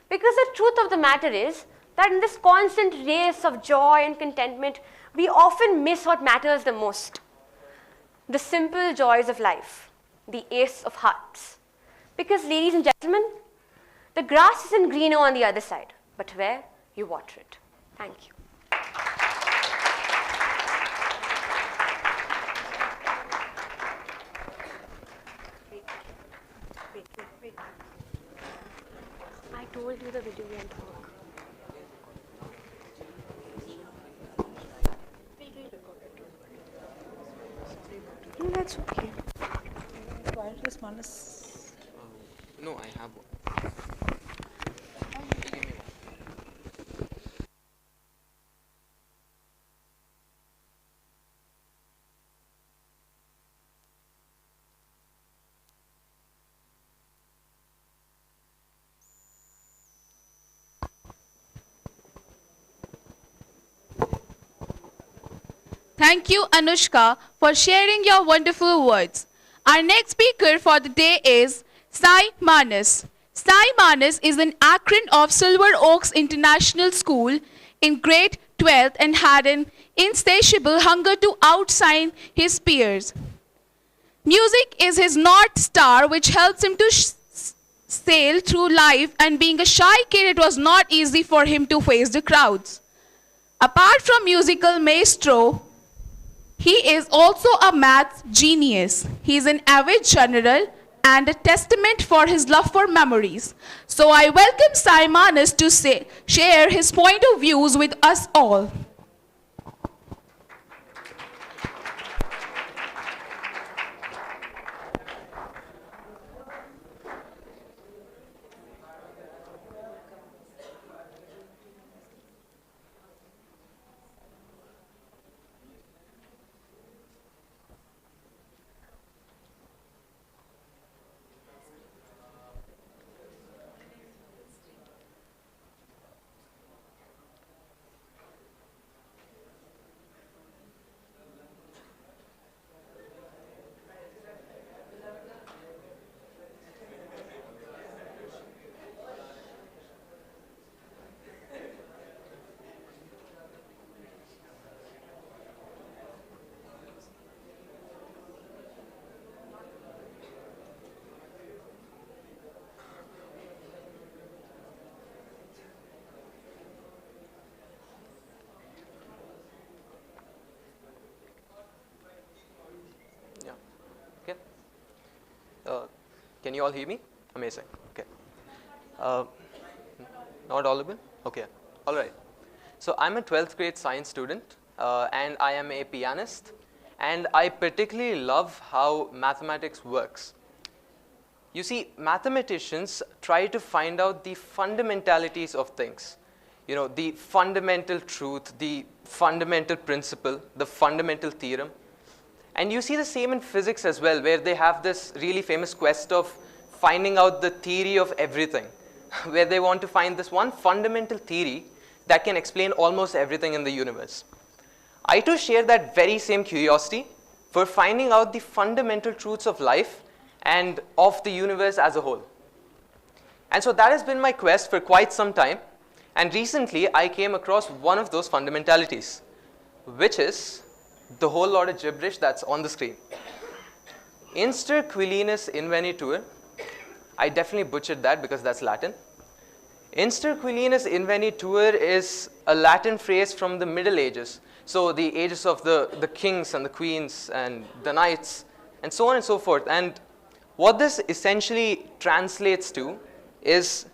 Because the truth of the matter is that in this constant race of joy and contentment, we often miss what matters the most. The simple joys of life, the ace of hearts. Because, ladies and gentlemen, the grass isn't greener on the other side, but where you water it. Thank you. Wait. I told you the video won't work. No, that's okay. Wireless minus. No, I have one. Thank you, Anushka, for sharing your wonderful words. Our next speaker for the day is Sai Manas. Sai Manas is an acronym of Silver Oaks International School in grade 12th and had an insatiable hunger to outshine his peers. Music is his North Star, which helps him to sail through life, and being a shy kid, it was not easy for him to face the crowds. Apart from musical maestro, he is also a maths genius. He is an avid journaler and a testament for his love for memories. So I welcome Sai Manas to share his point of views with us all. Can you all hear me? Amazing. Okay. Not audible? Okay. All right. So I'm a 12th grade science student, and I am a pianist, and I particularly love how mathematics works. You see, mathematicians try to find out the fundamentalities of things. the fundamental truth, the fundamental principle, the fundamental theorem. And you see the same in physics as well, where they have this really famous quest of finding out the theory of everything, where they want to find this one fundamental theory that can explain almost everything in the universe. I too share that very same curiosity for finding out the fundamental truths of life and of the universe as a whole. And so that has been my quest for quite some time. And recently, I came across one of those fundamentalities, which is the whole lot of gibberish that's on the screen. Inster Quilinus Invenitur. I definitely butchered that because that's Latin. Inster Quilinus Invenitur is a Latin phrase from the Middle Ages. So the ages of the kings and the queens and the knights and so on and so forth. And what this essentially translates to is,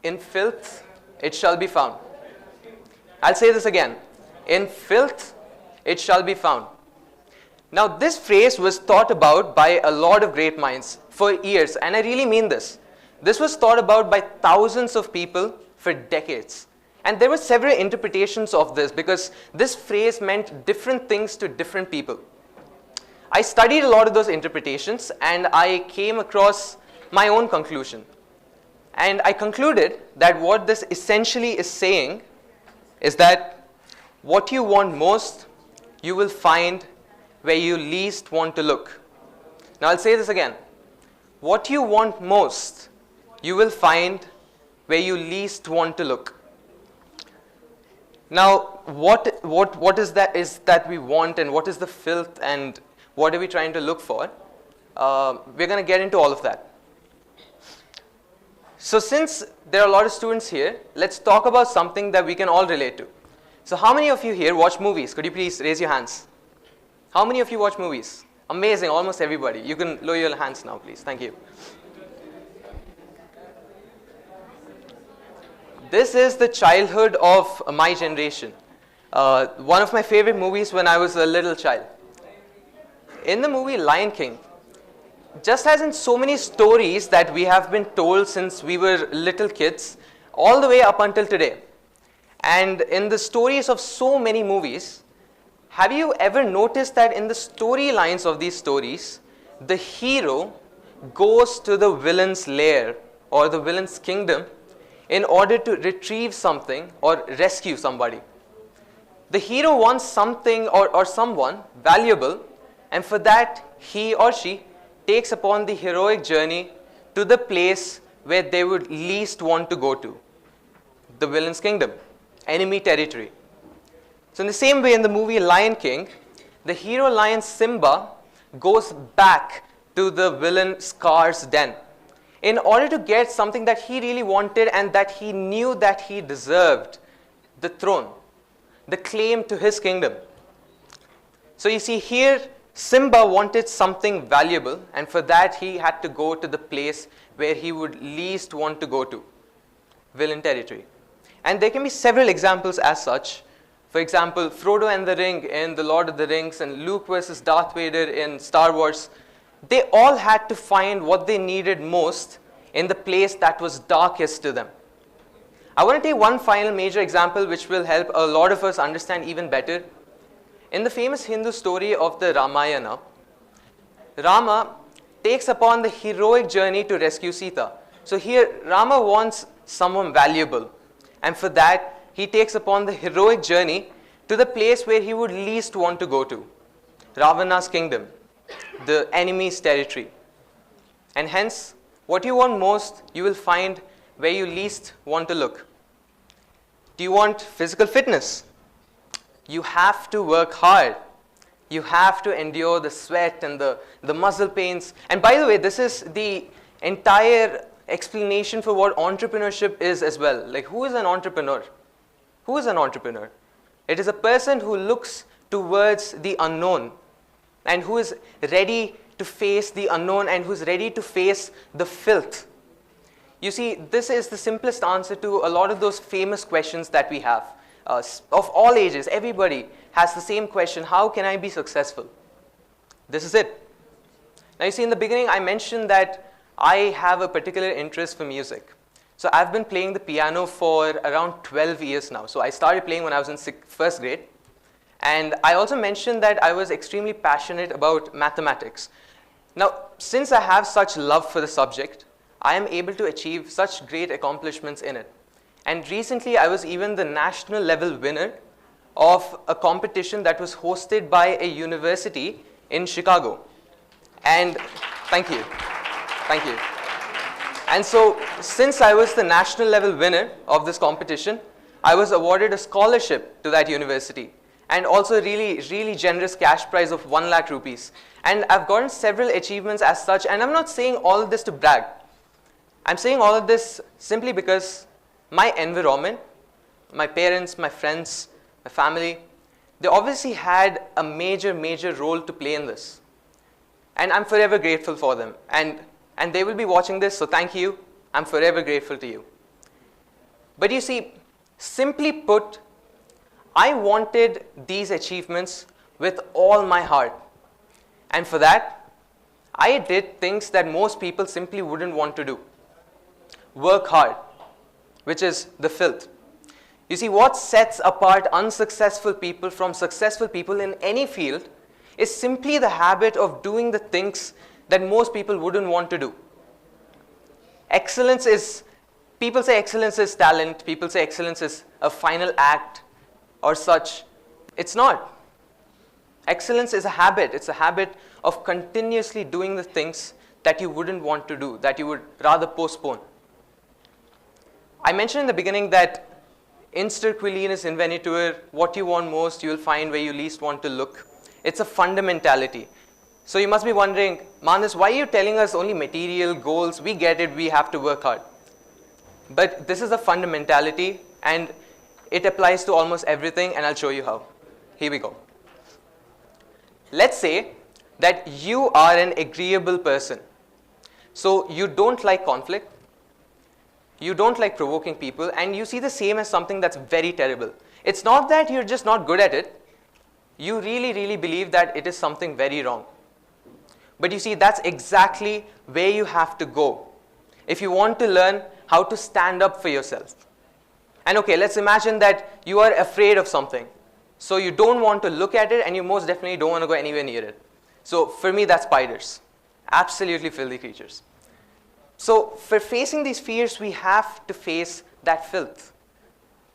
in filth, it shall be found. I'll say this again. In filth, it shall be found. Now, this phrase was thought about by a lot of great minds for years, and I really mean this. This was thought about by thousands of people for decades. And there were several interpretations of this because this phrase meant different things to different people. I studied a lot of those interpretations, and I came across my own conclusion. And I concluded that what this essentially is saying is that what you want most, you will find where you least want to look. Now I'll say this again. What you want most, you will find where you least want to look. Now, what is that we want, and what is the filth, and what are we trying to look for? We're going to get into all of that. So since there are a lot of students here, let's talk about something that we can all relate to. So how many of you here watch movies? Could you please raise your hands? How many of you watch movies? Amazing, almost everybody. You can lower your hands now, please. Thank you. This is the childhood of my generation. One of my favorite movies when I was a little child. In the movie Lion King, just as in so many stories that we have been told since we were little kids, all the way up until today, and in the stories of so many movies, have you ever noticed that in the storylines of these stories, the hero goes to the villain's lair or the villain's kingdom in order to retrieve something or rescue somebody? The hero wants something or someone valuable, and for that he or she takes upon the heroic journey to the place where they would least want to go to, the villain's kingdom, enemy territory. So in the same way, in the movie Lion King, the hero lion Simba goes back to the villain Scar's den in order to get something that he really wanted and that he knew that he deserved, the throne, the claim to his kingdom. So you see here, Simba wanted something valuable, and for that he had to go to the place where he would least want to go to, villain territory. And there can be several examples as such. For example, Frodo and the Ring in The Lord of the Rings, and Luke versus Darth Vader in Star Wars, they all had to find what they needed most in the place that was darkest to them. I want to take one final major example which will help a lot of us understand even better. In the famous Hindu story of the Ramayana, Rama takes upon the heroic journey to rescue Sita. So here, Rama wants someone valuable, and for that, he takes upon the heroic journey to the place where he would least want to go to, Ravana's kingdom, the enemy's territory. And hence, what you want most, you will find where you least want to look. Do you want physical fitness? You have to work hard. You have to endure the sweat and the muscle pains. And by the way, this is the entire explanation for what entrepreneurship is as well. Like, who is an entrepreneur? Who is an entrepreneur? It is a person who looks towards the unknown and who is ready to face the unknown and who is ready to face the filth. You see, this is the simplest answer to a lot of those famous questions that we have. Of all ages, everybody has the same question: how can I be successful? This is it. Now you see, in the beginning I mentioned that I have a particular interest for music. So I've been playing the piano for around 12 years now. So I started playing when I was in first grade. And I also mentioned that I was extremely passionate about mathematics. Now, since I have such love for the subject, I am able to achieve such great accomplishments in it. And recently, I was even the national level winner of a competition that was hosted by a university in Chicago. And thank you. Thank you. And so, since I was the national level winner of this competition, I was awarded a scholarship to that university and also a really generous cash prize of 1 lakh rupees. And I've gotten several achievements as such, and I'm not saying all of this to brag. I'm saying all of this simply because my environment, my parents, my friends, my family, they obviously had a major role to play in this. And I'm forever grateful for them. And they will be watching this, so thank you. I'm forever grateful to you. But you see, simply put, I wanted these achievements with all my heart. And for that, I did things that most people simply wouldn't want to do. Work hard, which is the filth. You see, what sets apart unsuccessful people from successful people in any field is simply the habit of doing the things that most people wouldn't want to do. Excellence is, people say excellence is talent, people say excellence is a final act or such. It's not. Excellence is a habit. It's a habit of continuously doing the things that you wouldn't want to do, that you would rather postpone. I mentioned in the beginning that Inster quilinis invenitur, what you want most, you will find where you least want to look. It's a fundamentality. So you must be wondering, Manas, why are you telling us only material goals? We get it, we have to work hard. But this is a fundamentality, and it applies to almost everything, and I'll show you how. Here we go. Let's say that you are an agreeable person. So you don't like conflict, you don't like provoking people, and you see the same as something that's very terrible. It's not that you're just not good at it. You really believe that it is something very wrong. But you see, that's exactly where you have to go if you want to learn how to stand up for yourself. And okay, let's imagine that you are afraid of something. So you don't want to look at it, and you most definitely don't want to go anywhere near it. So for me, that's spiders. Absolutely filthy creatures. So for facing these fears, we have to face that filth.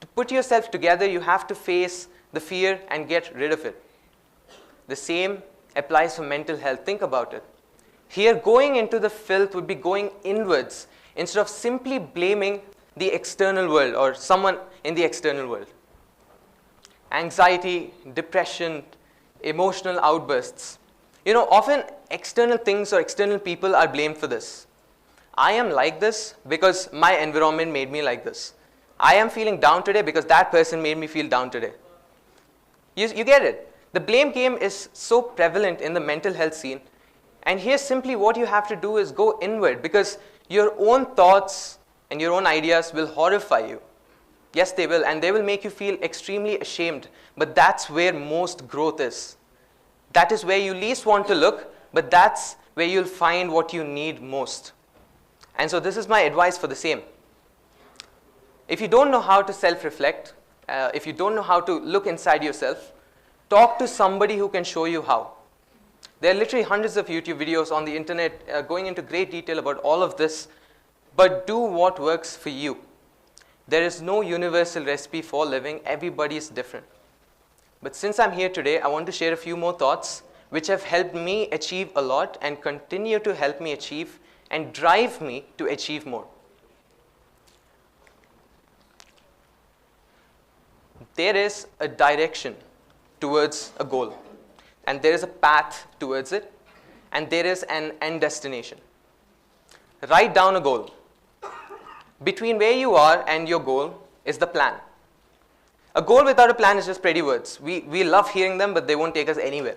To put yourself together, you have to face the fear and get rid of it. The same applies for mental health. Think about it. Here, going into the filth would be going inwards instead of simply blaming the external world or someone in the external world. Anxiety, depression, emotional outbursts. You know, often external things or external people are blamed for this. I am like this because my environment made me like this. I am feeling down today because that person made me feel down today. You get it? The blame game is so prevalent in the mental health scene. And here simply what you have to do is go inward, because your own thoughts and your own ideas will horrify you. Yes, they will, and they will make you feel extremely ashamed. But that's where most growth is. That is where you least want to look, but that's where you'll find what you need most. And so this is my advice for the same. If you don't know how to self-reflect, if you don't know how to look inside yourself, talk to somebody who can show you how. There are literally hundreds of YouTube videos on the internet going into great detail about all of this, but do what works for you. There is no universal recipe for living. Everybody is different. But since I'm here today, I want to share a few more thoughts which have helped me achieve a lot and continue to help me achieve and drive me to achieve more. There is a direction towards a goal, and there is a path towards it, and there is an end destination. Write down a goal. Between where you are and your goal is the plan. A goal without a plan is just pretty words. We love hearing them, but they won't take us anywhere.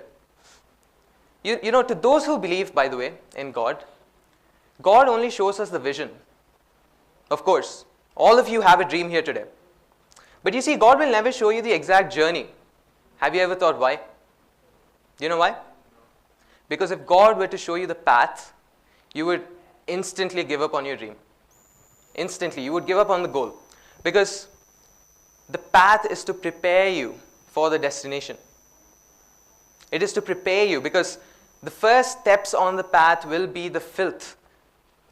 You know, to those who believe, by the way, in God, God only shows us the vision. Of course, all of you have a dream here today. But you see, God will never show you the exact journey. Have you ever thought why? Do you know why? Because if God were to show you the path, you would instantly give up on your dream. instantly. You would give up on the goal because the path is to prepare you for the destination. It is to prepare you because the first steps on the path will be the filth.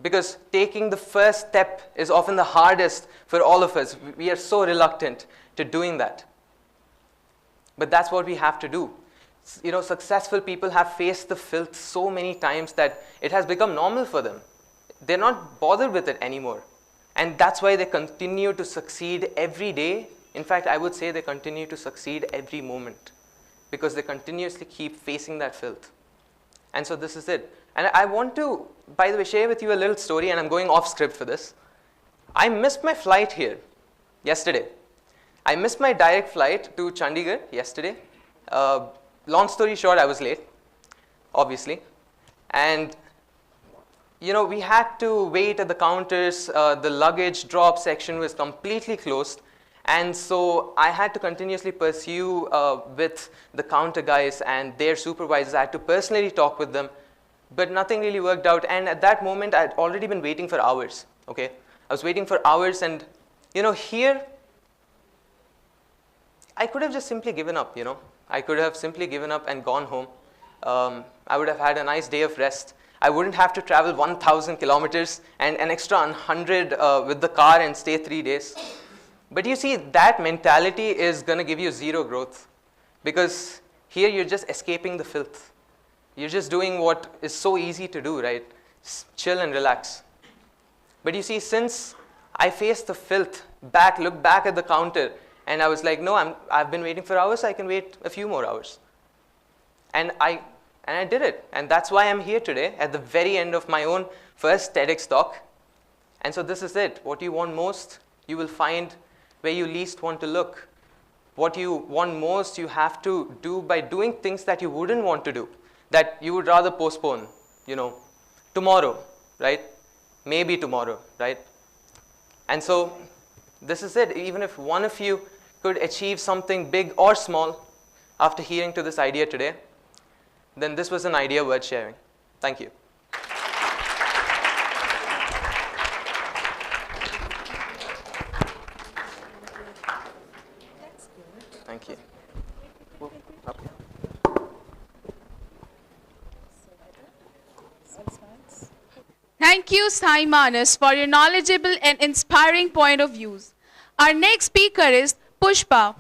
Because taking the first step is often the hardest for all of us. We are so reluctant to doing that. But that's what we have to do. You know, successful people have faced the filth so many times that it has become normal for them. They're not bothered with it anymore. And that's why they continue to succeed every day. In fact, I would say they continue to succeed every moment because they continuously keep facing that filth. And so this is it. And I want to, by the way, share with you a little story, and I'm going off script for this. I missed my flight here yesterday. I missed my direct flight to Chandigarh yesterday. Long story short, I was late, obviously. And, you know, we had to wait at the counters. The luggage drop section was completely closed. And so I had to continuously pursue with the counter guys and their supervisors. I had to personally talk with them, but nothing really worked out. And at that moment, I had already been waiting for hours, okay? I was waiting for hours, and, you know, here, I could have just simply given up, you know? I could have simply given up and gone home. I would have had a nice day of rest. I wouldn't have to travel 1,000 kilometers and an extra 100 with the car and stay 3 days. But you see, that mentality is going to give you zero growth because here you're just escaping the filth. You're just doing what is so easy to do, right? Chill and relax. But you see, since I faced the filth, looked back at the counter, and I was like, no, I've been waiting for hours, I can wait a few more hours. And I did it. And that's why I'm here today at the very end of my own first TEDx talk. And so this is it. What you want most, you will find where you least want to look. What you want most, you have to do by doing things that you wouldn't want to do, that you would rather postpone, you know, tomorrow, right? Maybe tomorrow, right? And so this is it. Even if one of you could achieve something big or small after hearing to this idea today, then this was an idea worth sharing. Thank you. Thank you. Thank you, Sai Manas, for your knowledgeable and inspiring point of views. Our next speaker is Pushpa.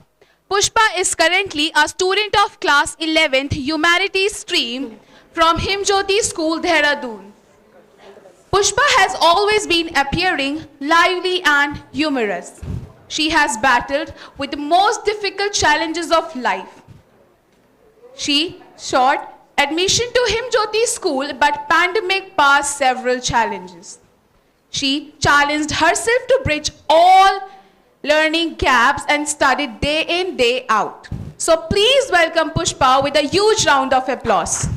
Pushpa is currently a student of class 11th Humanities stream from Himjyoti School, Dehradun. Pushpa has always been appearing lively and humorous. She has battled with the most difficult challenges of life. She sought admission to Himjyoti School, but pandemic passed several challenges. She challenged herself to bridge all learning gaps and studied day in, day out. So please welcome Pushpa with a huge round of applause.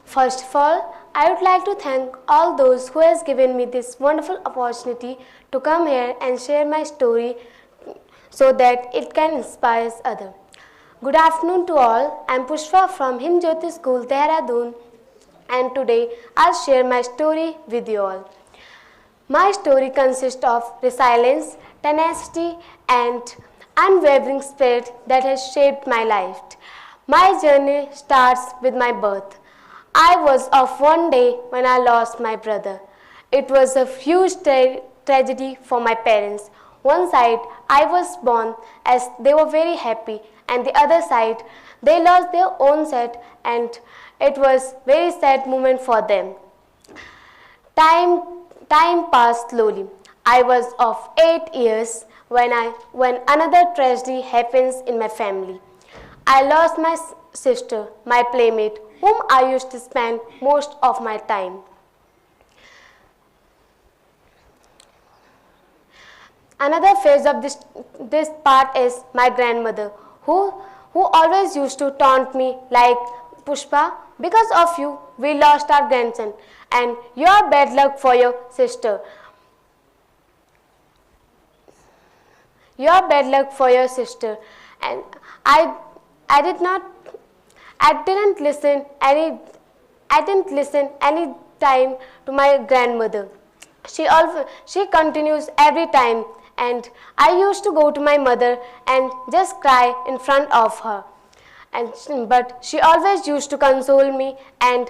First of all, I would like to thank all those who has given me this wonderful opportunity to come here and share my story so that it can inspire others. Good afternoon to all. I am Pushpa from Himjyoti School, Dehradun, and today I'll share my story with you all. My story consists of resilience, tenacity, and unwavering spirit that has shaped my life. My journey starts with my birth. I was of one day when I lost my brother. It was a huge tragedy for my parents. One side, I was born as they were very happy, and the other side, they lost their own set, and it was very sad moment for them. Time passed slowly. I was of 8 years when another tragedy happens in my family. I lost my sister, my playmate, whom I used to spend most of my time. Another phase of this part is my grandmother, who always used to taunt me like, Pushpa, because of you, we lost our grandson, and your bad luck for your sister. You are bad luck for your sister. And I didn't listen any time to my grandmother. She continues every time, and I used to go to my mother and just cry in front of her. But she always used to console me and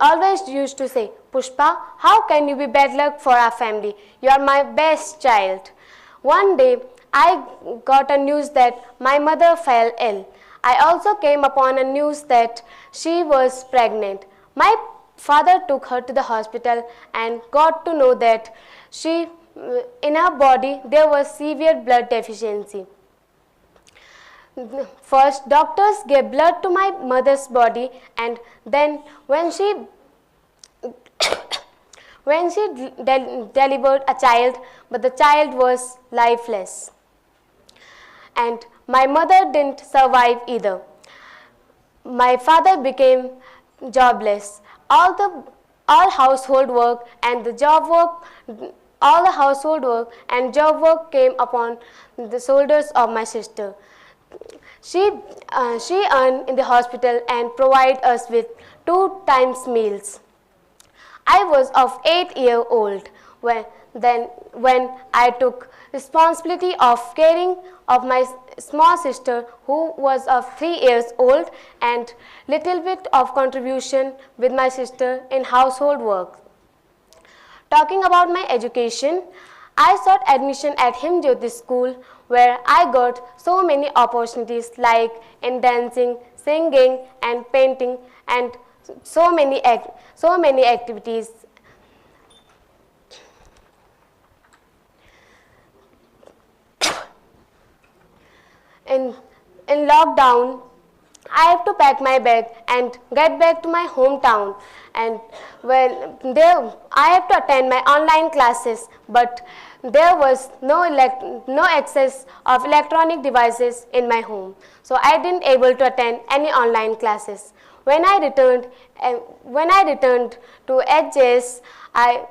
always used to say, Pushpa, how can you be bad luck for our family? You are my best child. One day, I got a news that my mother fell ill. I also came upon a news that she was pregnant. My father took her to the hospital and got to know that in her body there was severe blood deficiency. First, doctors gave blood to my mother's body, and then when she delivered a child, but the child was lifeless. And my mother didn't survive either. My father became jobless. All household work and job work came upon the shoulders of my sister. She earned in the hospital and provided us with 2 times meals. I was of 8 years old when I took responsibility of caring of my small sister who was of 3 years old and little bit of contribution with my sister in household work. Talking about my education, I sought admission at Himjyoti School where I got so many opportunities like in dancing, singing and painting and so many activities. In lockdown, I have to pack my bag and get back to my hometown, and I have to attend my online classes, but there was no access of electronic devices in my home, so I didn't able to attend any online classes. When I returned to HJS, I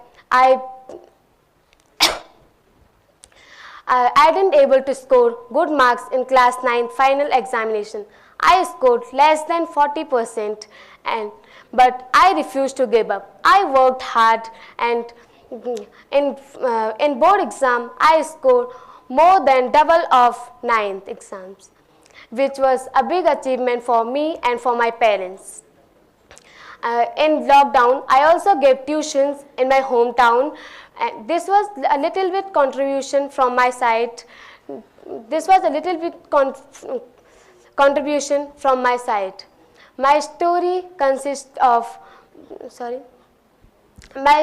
didn't able to score good marks in class 9 final examination. I scored less than 40%, but I refused to give up. I worked hard, and in board exam I scored more than double of 9th exams, which was a big achievement for me and for my parents. In lockdown, I also gave tuitions in my hometown. This was a little bit contribution from my side. My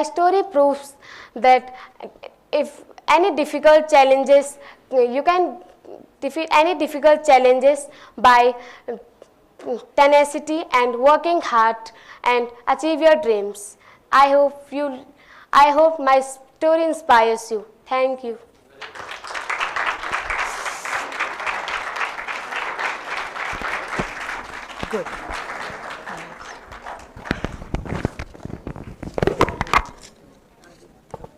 story proves that if any difficult challenges, you can defeat any difficult challenges by tenacity and working hard and achieve your dreams. I hope my story inspires you. Thank you. Good.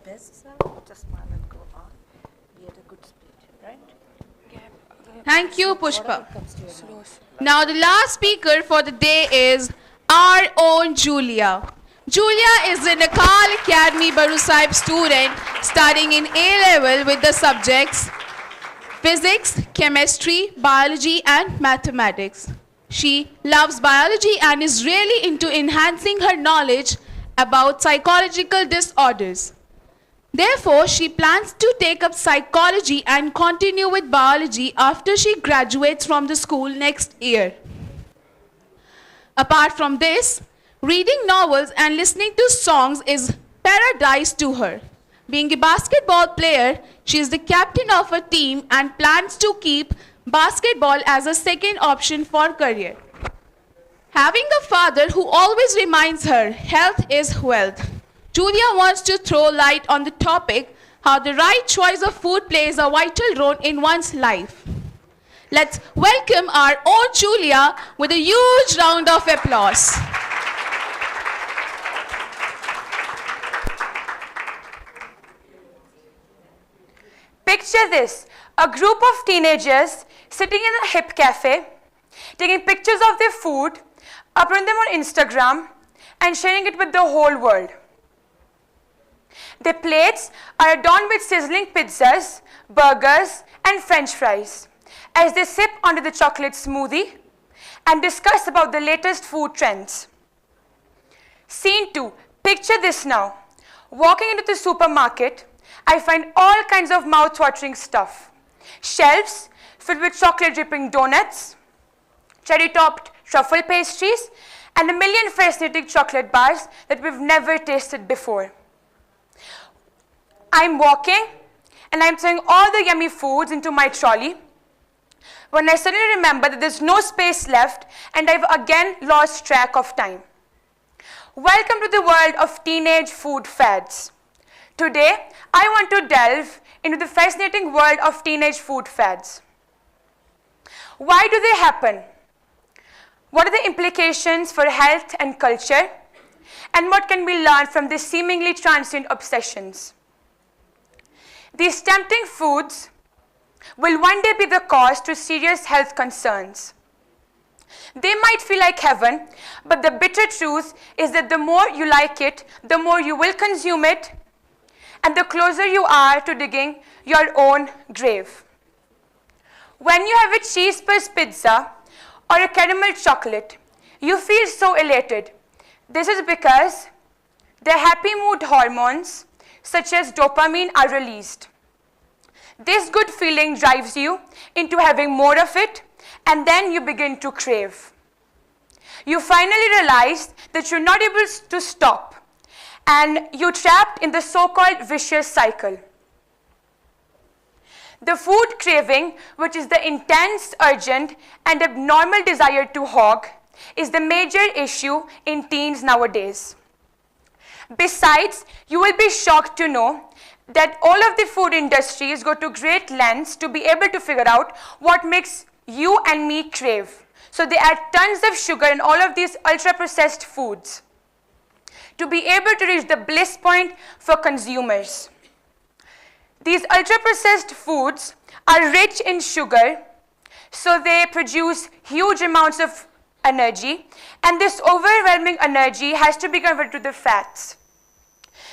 Best, sir. Just smile and go on. Be at a good speed, right? Thank you, Pushpa. Now the last speaker for the day is our own Julia. Julia is an Akal Academy Baru Sahib student studying in A-level with the subjects physics, chemistry, biology and mathematics. She loves biology and is really into enhancing her knowledge about psychological disorders. Therefore, she plans to take up psychology and continue with biology after she graduates from the school next year. Apart from this, reading novels and listening to songs is paradise to her. Being a basketball player, she is the captain of a team and plans to keep basketball as a second option for career. Having a father who always reminds her health is wealth, Julia wants to throw light on the topic how the right choice of food plays a vital role in one's life. Let's welcome our own Julia with a huge round of applause. Picture this, A group of teenagers sitting in a hip cafe, taking pictures of their food, uploading them on Instagram, and sharing it with the whole world. Their plates are adorned with sizzling pizzas, burgers, and French fries as they sip onto the chocolate smoothie and discuss about the latest food trends. Scene 2. Picture this now. Walking into the supermarket, I find all kinds of mouth-watering stuff. Shelves filled with chocolate-dripping donuts, cherry-topped truffle pastries, and a million fascinating chocolate bars that we've never tasted before. I'm walking, and I'm throwing all the yummy foods into my trolley, when I suddenly remember that there's no space left, and I've again lost track of time. Welcome to the world of teenage food fads. Today, I want to delve into the fascinating world of teenage food fads. Why do they happen? What are the implications for health and culture? And what can we learn from these seemingly transient obsessions? These tempting foods will one day be the cause to serious health concerns. They might feel like heaven, but the bitter truth is that the more you like it, the more you will consume it, and the closer you are to digging your own grave. When you have a cheese-pressed pizza or a caramel chocolate, you feel so elated. This is because the happy mood hormones, such as dopamine, are released. This good feeling drives you into having more of it, and then you begin to crave. You finally realize that you're not able to stop, and you're trapped in the so-called vicious cycle. The food craving, which is the intense, urgent, and abnormal desire to hog, is the major issue in teens nowadays. Besides, you will be shocked to know that all of the food industries go to great lengths to be able to figure out what makes you and me crave. So they add tons of sugar in all of these ultra-processed foods to be able to reach the bliss point for consumers. These ultra-processed foods are rich in sugar, so they produce huge amounts of energy, and this overwhelming energy has to be converted to the fats.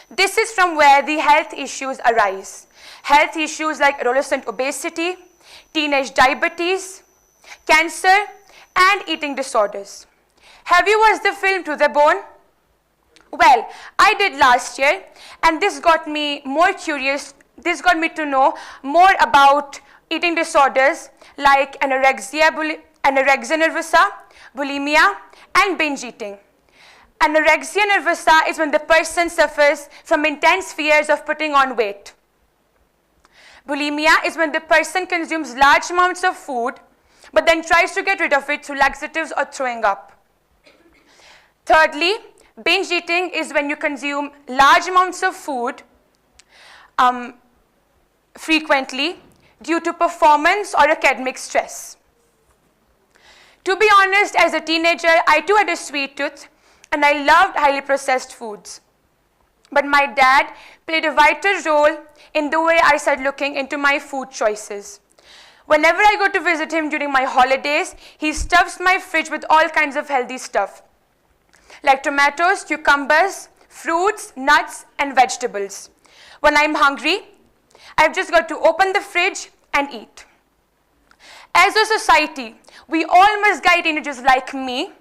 This is from where the health issues arise. Health issues like adolescent obesity, teenage diabetes, cancer, and eating disorders. Have you watched the film To the Bone? Well, I did last year, and this got me more curious. This got me to know more about eating disorders like anorexia nervosa, bulimia, and binge eating. Anorexia nervosa is when the person suffers from intense fears of putting on weight. Bulimia is when the person consumes large amounts of food, but then tries to get rid of it through laxatives or throwing up. Thirdly, binge eating is when you consume large amounts of food frequently due to performance or academic stress. To be honest, as a teenager, I too had a sweet tooth, and I loved highly processed foods. But my dad played a vital role in the way I started looking into my food choices. Whenever I go to visit him during my holidays, he stuffs my fridge with all kinds of healthy stuff, like tomatoes, cucumbers, fruits, nuts, and vegetables. When I'm hungry, I've just got to open the fridge and eat. As a society, we all must guide teenagers like me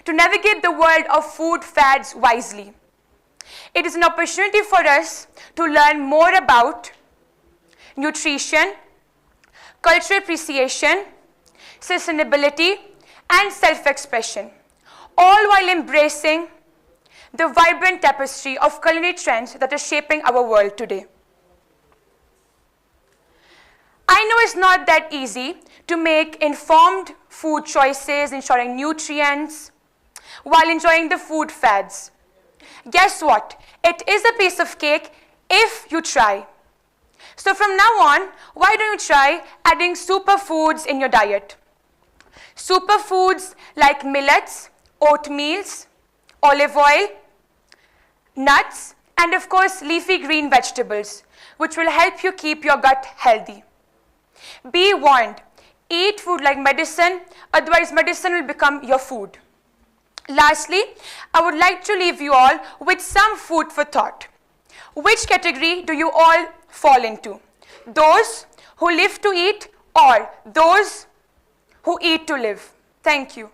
to navigate the world of food fads wisely. It is an opportunity for us to learn more about nutrition, cultural appreciation, sustainability, and self-expression, all while embracing the vibrant tapestry of culinary trends that are shaping our world today. I know it's not that easy to make informed food choices, ensuring nutrients, while enjoying the food fads. Guess what? It is a piece of cake if you try. So from now on, why don't you try adding superfoods in your diet? Superfoods like millets, oatmeals, olive oil, nuts, and of course leafy green vegetables, which will help you keep your gut healthy. Be warned, eat food like medicine, otherwise medicine will become your food. Lastly, I would like to leave you all with some food for thought. Which category do you all fall into? Those who live to eat or those who eat to live? Thank you.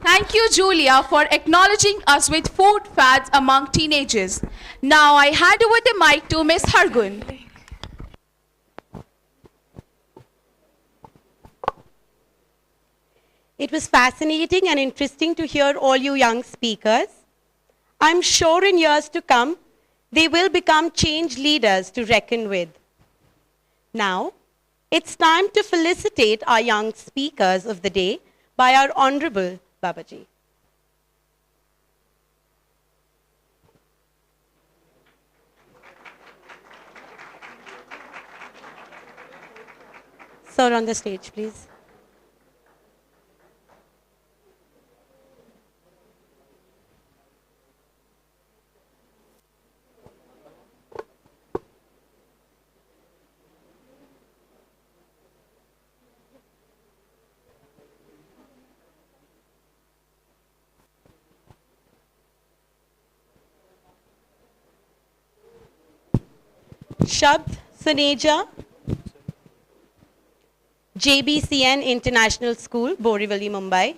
Thank you, Julia, for acknowledging us with food fads among teenagers. Now I hand over the mic to Ms. Hargun. It was fascinating and interesting to hear all you young speakers. I'm sure in years to come, they will become change leaders to reckon with. Now, it's time to felicitate our young speakers of the day by our Honorable Babaji. Sir, on the stage, please. Shabd Suneja, JBCN International School, Borivali, Mumbai.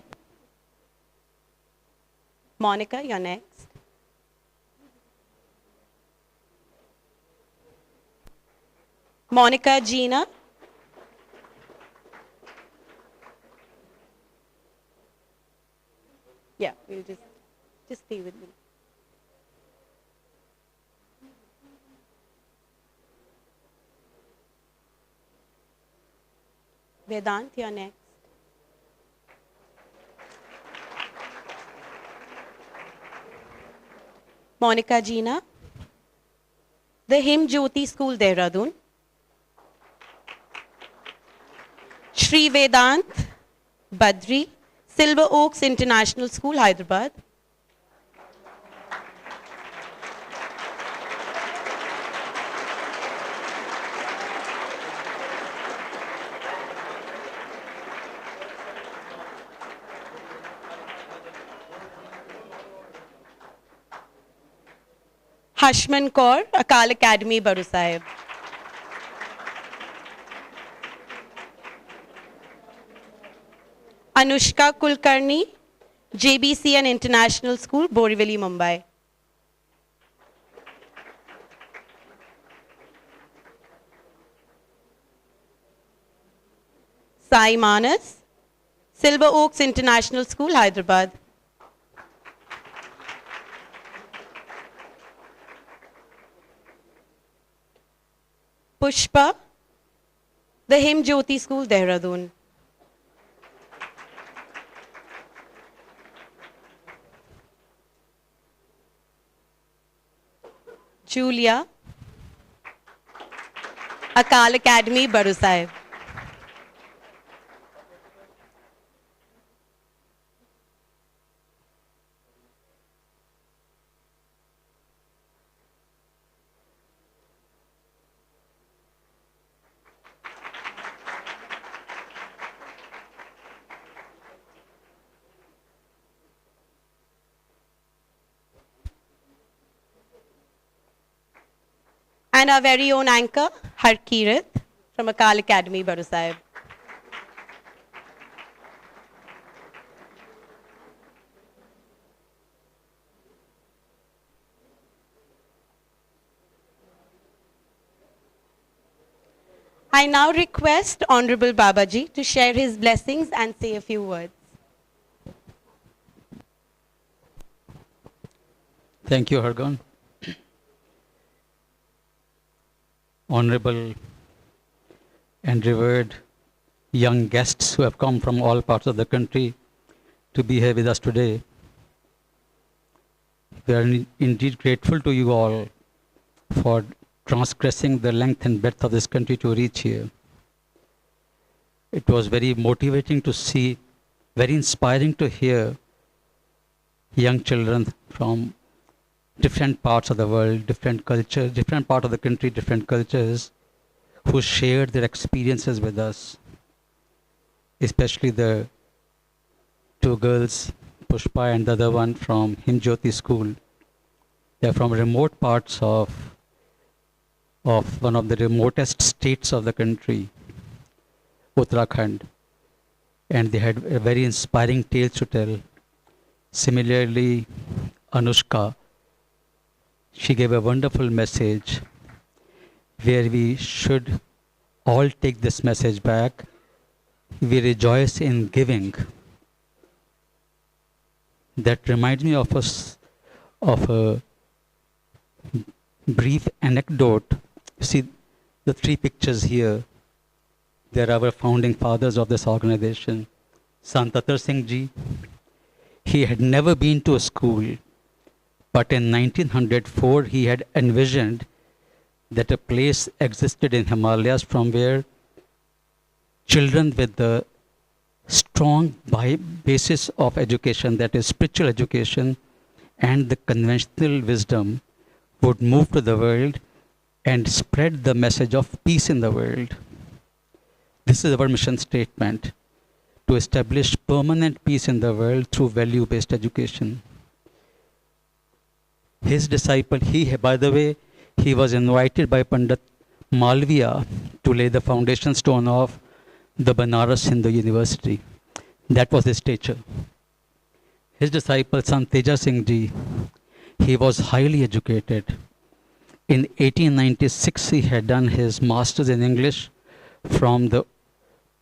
Monica, you're next. Monica Gina. Yeah, we'll just stay with me. Vedant, you're next. Monica Gina, the Him Jyoti School, Dehradun. Shri Vedant Badri, Silver Oaks International School, Hyderabad. Hashman Kaur, Akal Academy, Baru Sahib. Anushka Kulkarni, JBCN International School, Borivali, Mumbai. Sai Manas, Silver Oaks International School, Hyderabad. Pushpa, the Him Jyoti School, Dehradun. Julia, Akal Academy, Baru Sahib. And our very own anchor, Harkirat, from Akal Academy, Baru Sahib. I now request Honorable Babaji to share his blessings and say a few words. Thank you, Hargun. Honorable and revered young guests who have come from all parts of the country to be here with us today. We are indeed grateful to you all for transgressing the length and breadth of this country to reach here. It was very motivating to see, very inspiring to hear young children from different parts of the world, different cultures, different part of the country, different cultures, who shared their experiences with us, especially the two girls, Pushpa and the other one from Himjyoti school. They're from remote parts of one of the remotest states of the country, Uttarakhand. And they had a very inspiring tales to tell. Similarly, Anushka, she gave a wonderful message where we should all take this message back. We rejoice in giving. That reminds me of a brief anecdote. See the three pictures here. They are our founding fathers of this organization. Sant Atar Singh Ji, he had never been to a school, but in 1904 he had envisioned that a place existed in Himalayas from where children with the strong basis of education, that is spiritual education and the conventional wisdom, would move to the world and spread the message of peace in the world. This is our mission statement, to establish permanent peace in the world through value-based education. His disciple, by the way, he was invited by Pandit Malviya to lay the foundation stone of the Banaras Hindu University. That was his stature. His disciple, Sant Teja Singh Ji, he was highly educated. In 1896, he had done his master's in English from the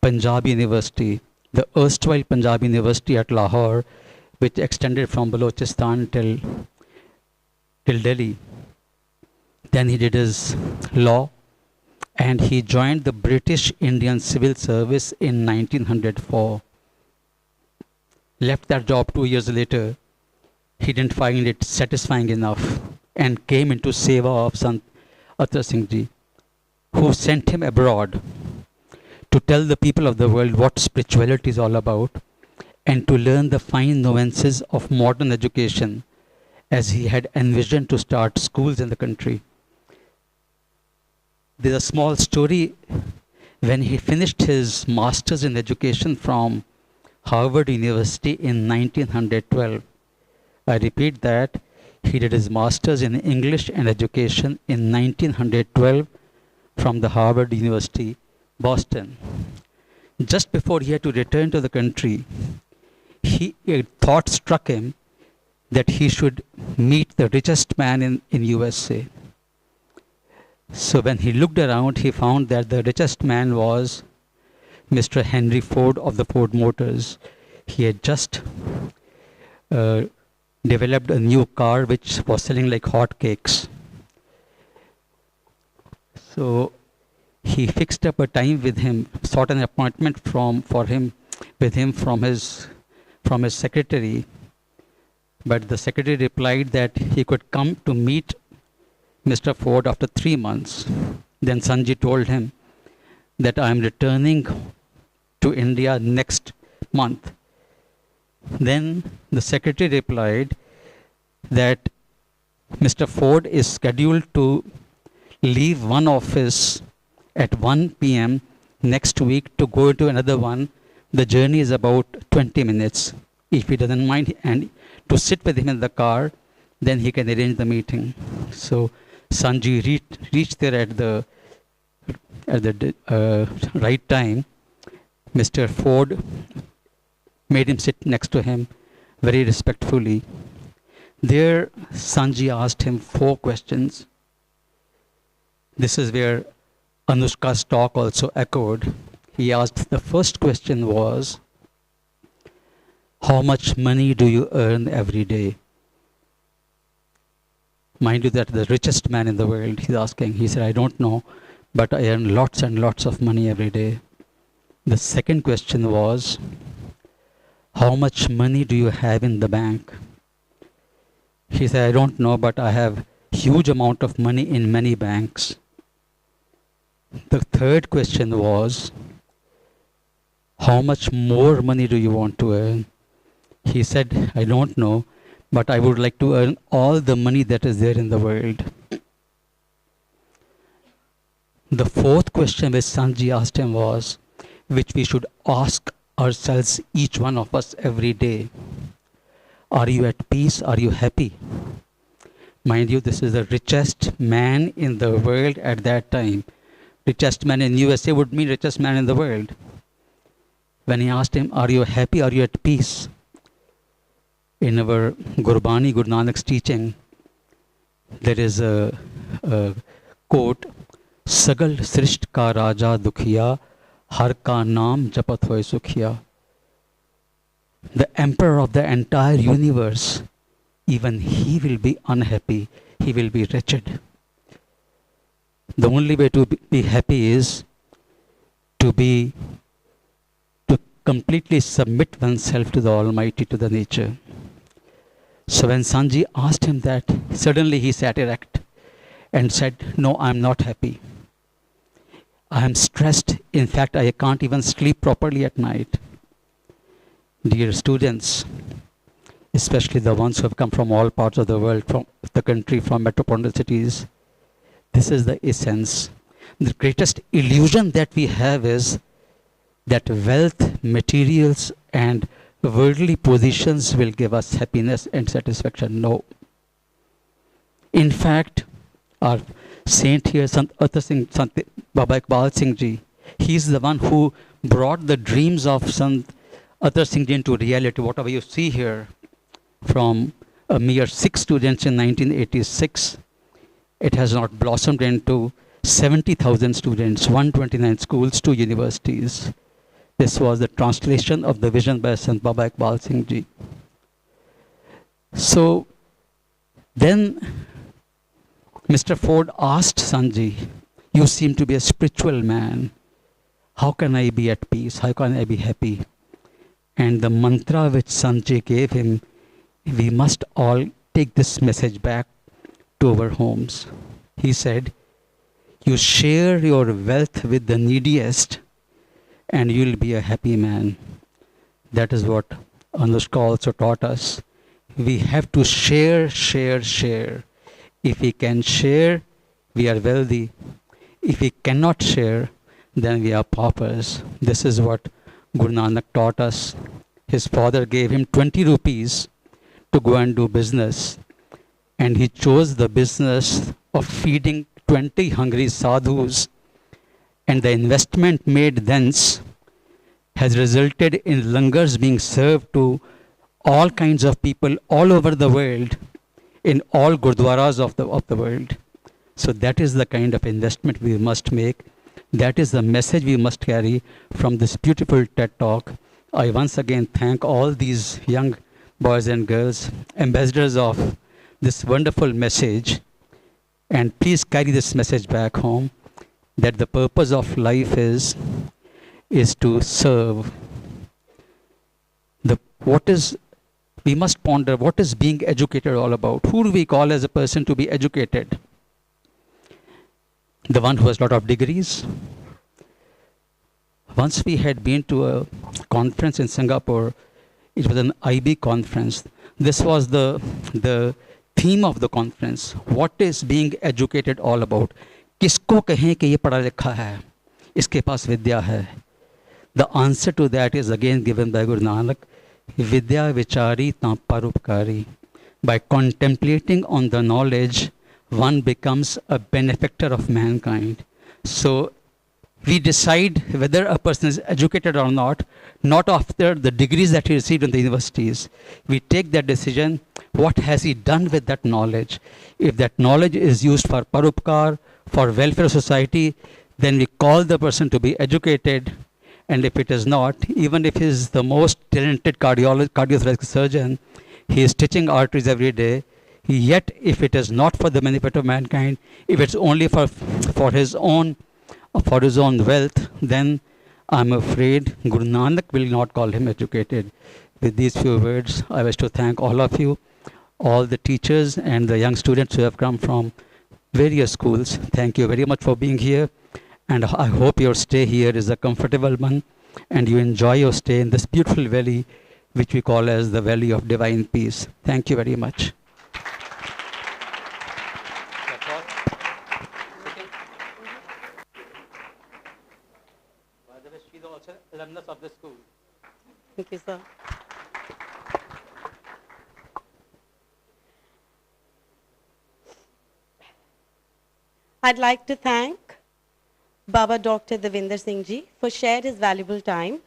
Punjab University, the erstwhile Punjab University at Lahore, which extended from Balochistan till Delhi. Then he did his law, and he joined the British Indian Civil Service in 1904. Left that job 2 years later. He didn't find it satisfying enough and came into seva of Sant Atar Singh Ji, who sent him abroad to tell the people of the world what spirituality is all about and to learn the fine nuances of modern education, as he had envisioned to start schools in the country. There's a small story. When he finished his master's in education from Harvard University in 1912, I repeat that, he did his master's in English and education in 1912 from the Harvard University, Boston. Just before he had to return to the country, a thought struck him that he should meet the richest man in USA. So when he looked around, he found that the richest man was Mr. Henry Ford of the Ford Motors. He had just developed a new car which was selling like hotcakes. So he fixed up a time with him, sought an appointment with him from his secretary. But the secretary replied that he could come to meet Mr. Ford after 3 months. Then Sanji told him that I am returning to India next month. Then the secretary replied that Mr. Ford is scheduled to leave one office at 1 p.m. next week to go to another one. The journey is about 20 minutes. If he doesn't mind and to sit with him in the car, then he can arrange the meeting. So Sanji reached there at the right time. Mr. Ford made him sit next to him very respectfully. There, Sanji asked him 4 questions. This is where Anushka's talk also echoed. He asked, the first question was, how much money do you earn every day? Mind you that the richest man in the world, he's asking. He said, I don't know, but I earn lots and lots of money every day. The second question was, how much money do you have in the bank? He said, I don't know, but I have huge amount of money in many banks. The third question was, how much more money do you want to earn? He said, I don't know, but I would like to earn all the money that is there in the world. The fourth question which Sanji asked him was, which we should ask ourselves, each one of us, every day. Are you at peace? Are you happy? Mind you, this is the richest man in the world at that time. Richest man in USA would mean richest man in the world. When he asked him, are you happy? Are you at peace? In our Gurbani, Guru Nanak's teaching, there is a quote, Sagal Srisht ka Raja Dukhiya, Har ka naam japat hoy sukhiya. The emperor of the entire universe, even he will be unhappy, he will be wretched. The only way to be happy is to completely submit oneself to the Almighty, to the nature. So when Sanji asked him that, suddenly he sat erect and said, no, I am not happy. I am stressed. In fact, I can't even sleep properly at night. Dear students, especially the ones who have come from all parts of the world, from the country, from metropolitan cities, this is the essence. The greatest illusion that we have is that wealth, materials, and worldly positions will give us happiness and satisfaction. No. In fact, our saint here, Sant Baba Iqbal Singh Ji, he is the one who brought the dreams of Sant Atar Singh Ji into reality. Whatever you see here, from a mere 6 students in 1986, it has not blossomed into 70,000 students, 129 schools, 2 universities. This was the translation of the vision by Sant Baba Iqbal Singh Ji. So then Mr. Ford asked Sanji, you seem to be a spiritual man. How can I be at peace? How can I be happy? And the mantra which Sanji gave him, we must all take this message back to our homes. He said, you share your wealth with the neediest and you'll be a happy man. That is what Anushka also taught us. We have to share, share, share. If we can share, we are wealthy. If we cannot share, then we are paupers. This is what Guru Nanak taught us. His father gave him 20 rupees to go and do business. And he chose the business of feeding 20 hungry sadhus. And the investment made thence has resulted in langars being served to all kinds of people all over the world, in all gurdwaras of the world. So that is the kind of investment we must make. That is the message we must carry from this beautiful TED Talk. I once again thank all these young boys and girls, ambassadors of this wonderful message. And please carry this message back home, that the purpose of life is to serve. We must ponder, what is being educated all about? Who do we call as a person to be educated? The one who has a lot of degrees? Once we had been to a conference in Singapore. It was an IB conference. This was the theme of the conference. What is being educated all about? किसको कहें कि ये पढ़ा लिखा है, इसके पास विद्या है? The answer to that is again given by Guru Nanak. Vidya vichari tam parupkari. By contemplating on the knowledge, one becomes a benefactor of mankind. So we decide whether a person is educated or not after the degrees that he received in the universities. We take that decision, what has he done with that knowledge? If that knowledge is used for parupkar, for welfare of society, then we call the person to be educated. And if it is not, even if he is the most talented cardiothoracic surgeon, he is stitching arteries every day, yet if it is not for the benefit of mankind, if it's only for his own wealth, then I'm afraid Guru Nanak will not call him educated. With these few words, I wish to thank all of you, all the teachers and the young students who have come from various schools. Thank you very much for being here. And I hope your stay here is a comfortable one and you enjoy your stay in this beautiful valley which we call as the Valley of Divine Peace. Thank you very much. By the way, she's also alumnus of the school. Thank you, sir. I'd like to thank Baba Dr. Devinder Singh Ji for spared his valuable time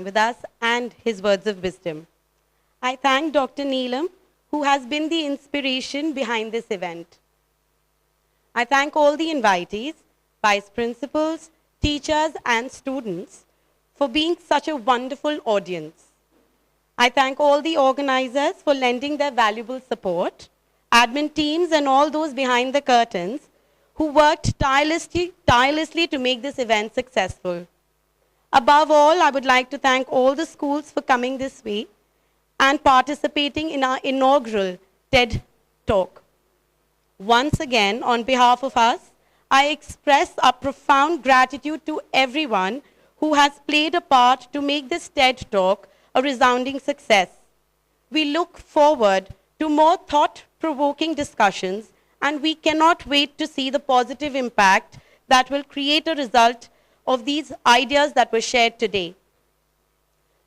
with us and his words of wisdom. I thank Dr. Neelam, who has been the inspiration behind this event. I thank all the invitees, vice principals, teachers, and students for being such a wonderful audience. I thank all the organizers for lending their valuable support, admin teams, and all those behind the curtains who worked tirelessly to make this event successful. Above all, I would like to thank all the schools for coming this way and participating in our inaugural TED Talk. Once again, on behalf of us, I express our profound gratitude to everyone who has played a part to make this TED Talk a resounding success. We look forward to more thought-provoking discussions, and we cannot wait to see the positive impact that will create a result of these ideas that were shared today.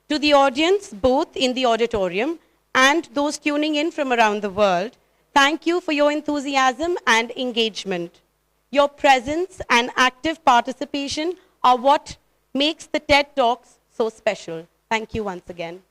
To the audience, both in the auditorium and those tuning in from around the world, thank you for your enthusiasm and engagement. Your presence and active participation are what makes the TED Talks so special. Thank you once again.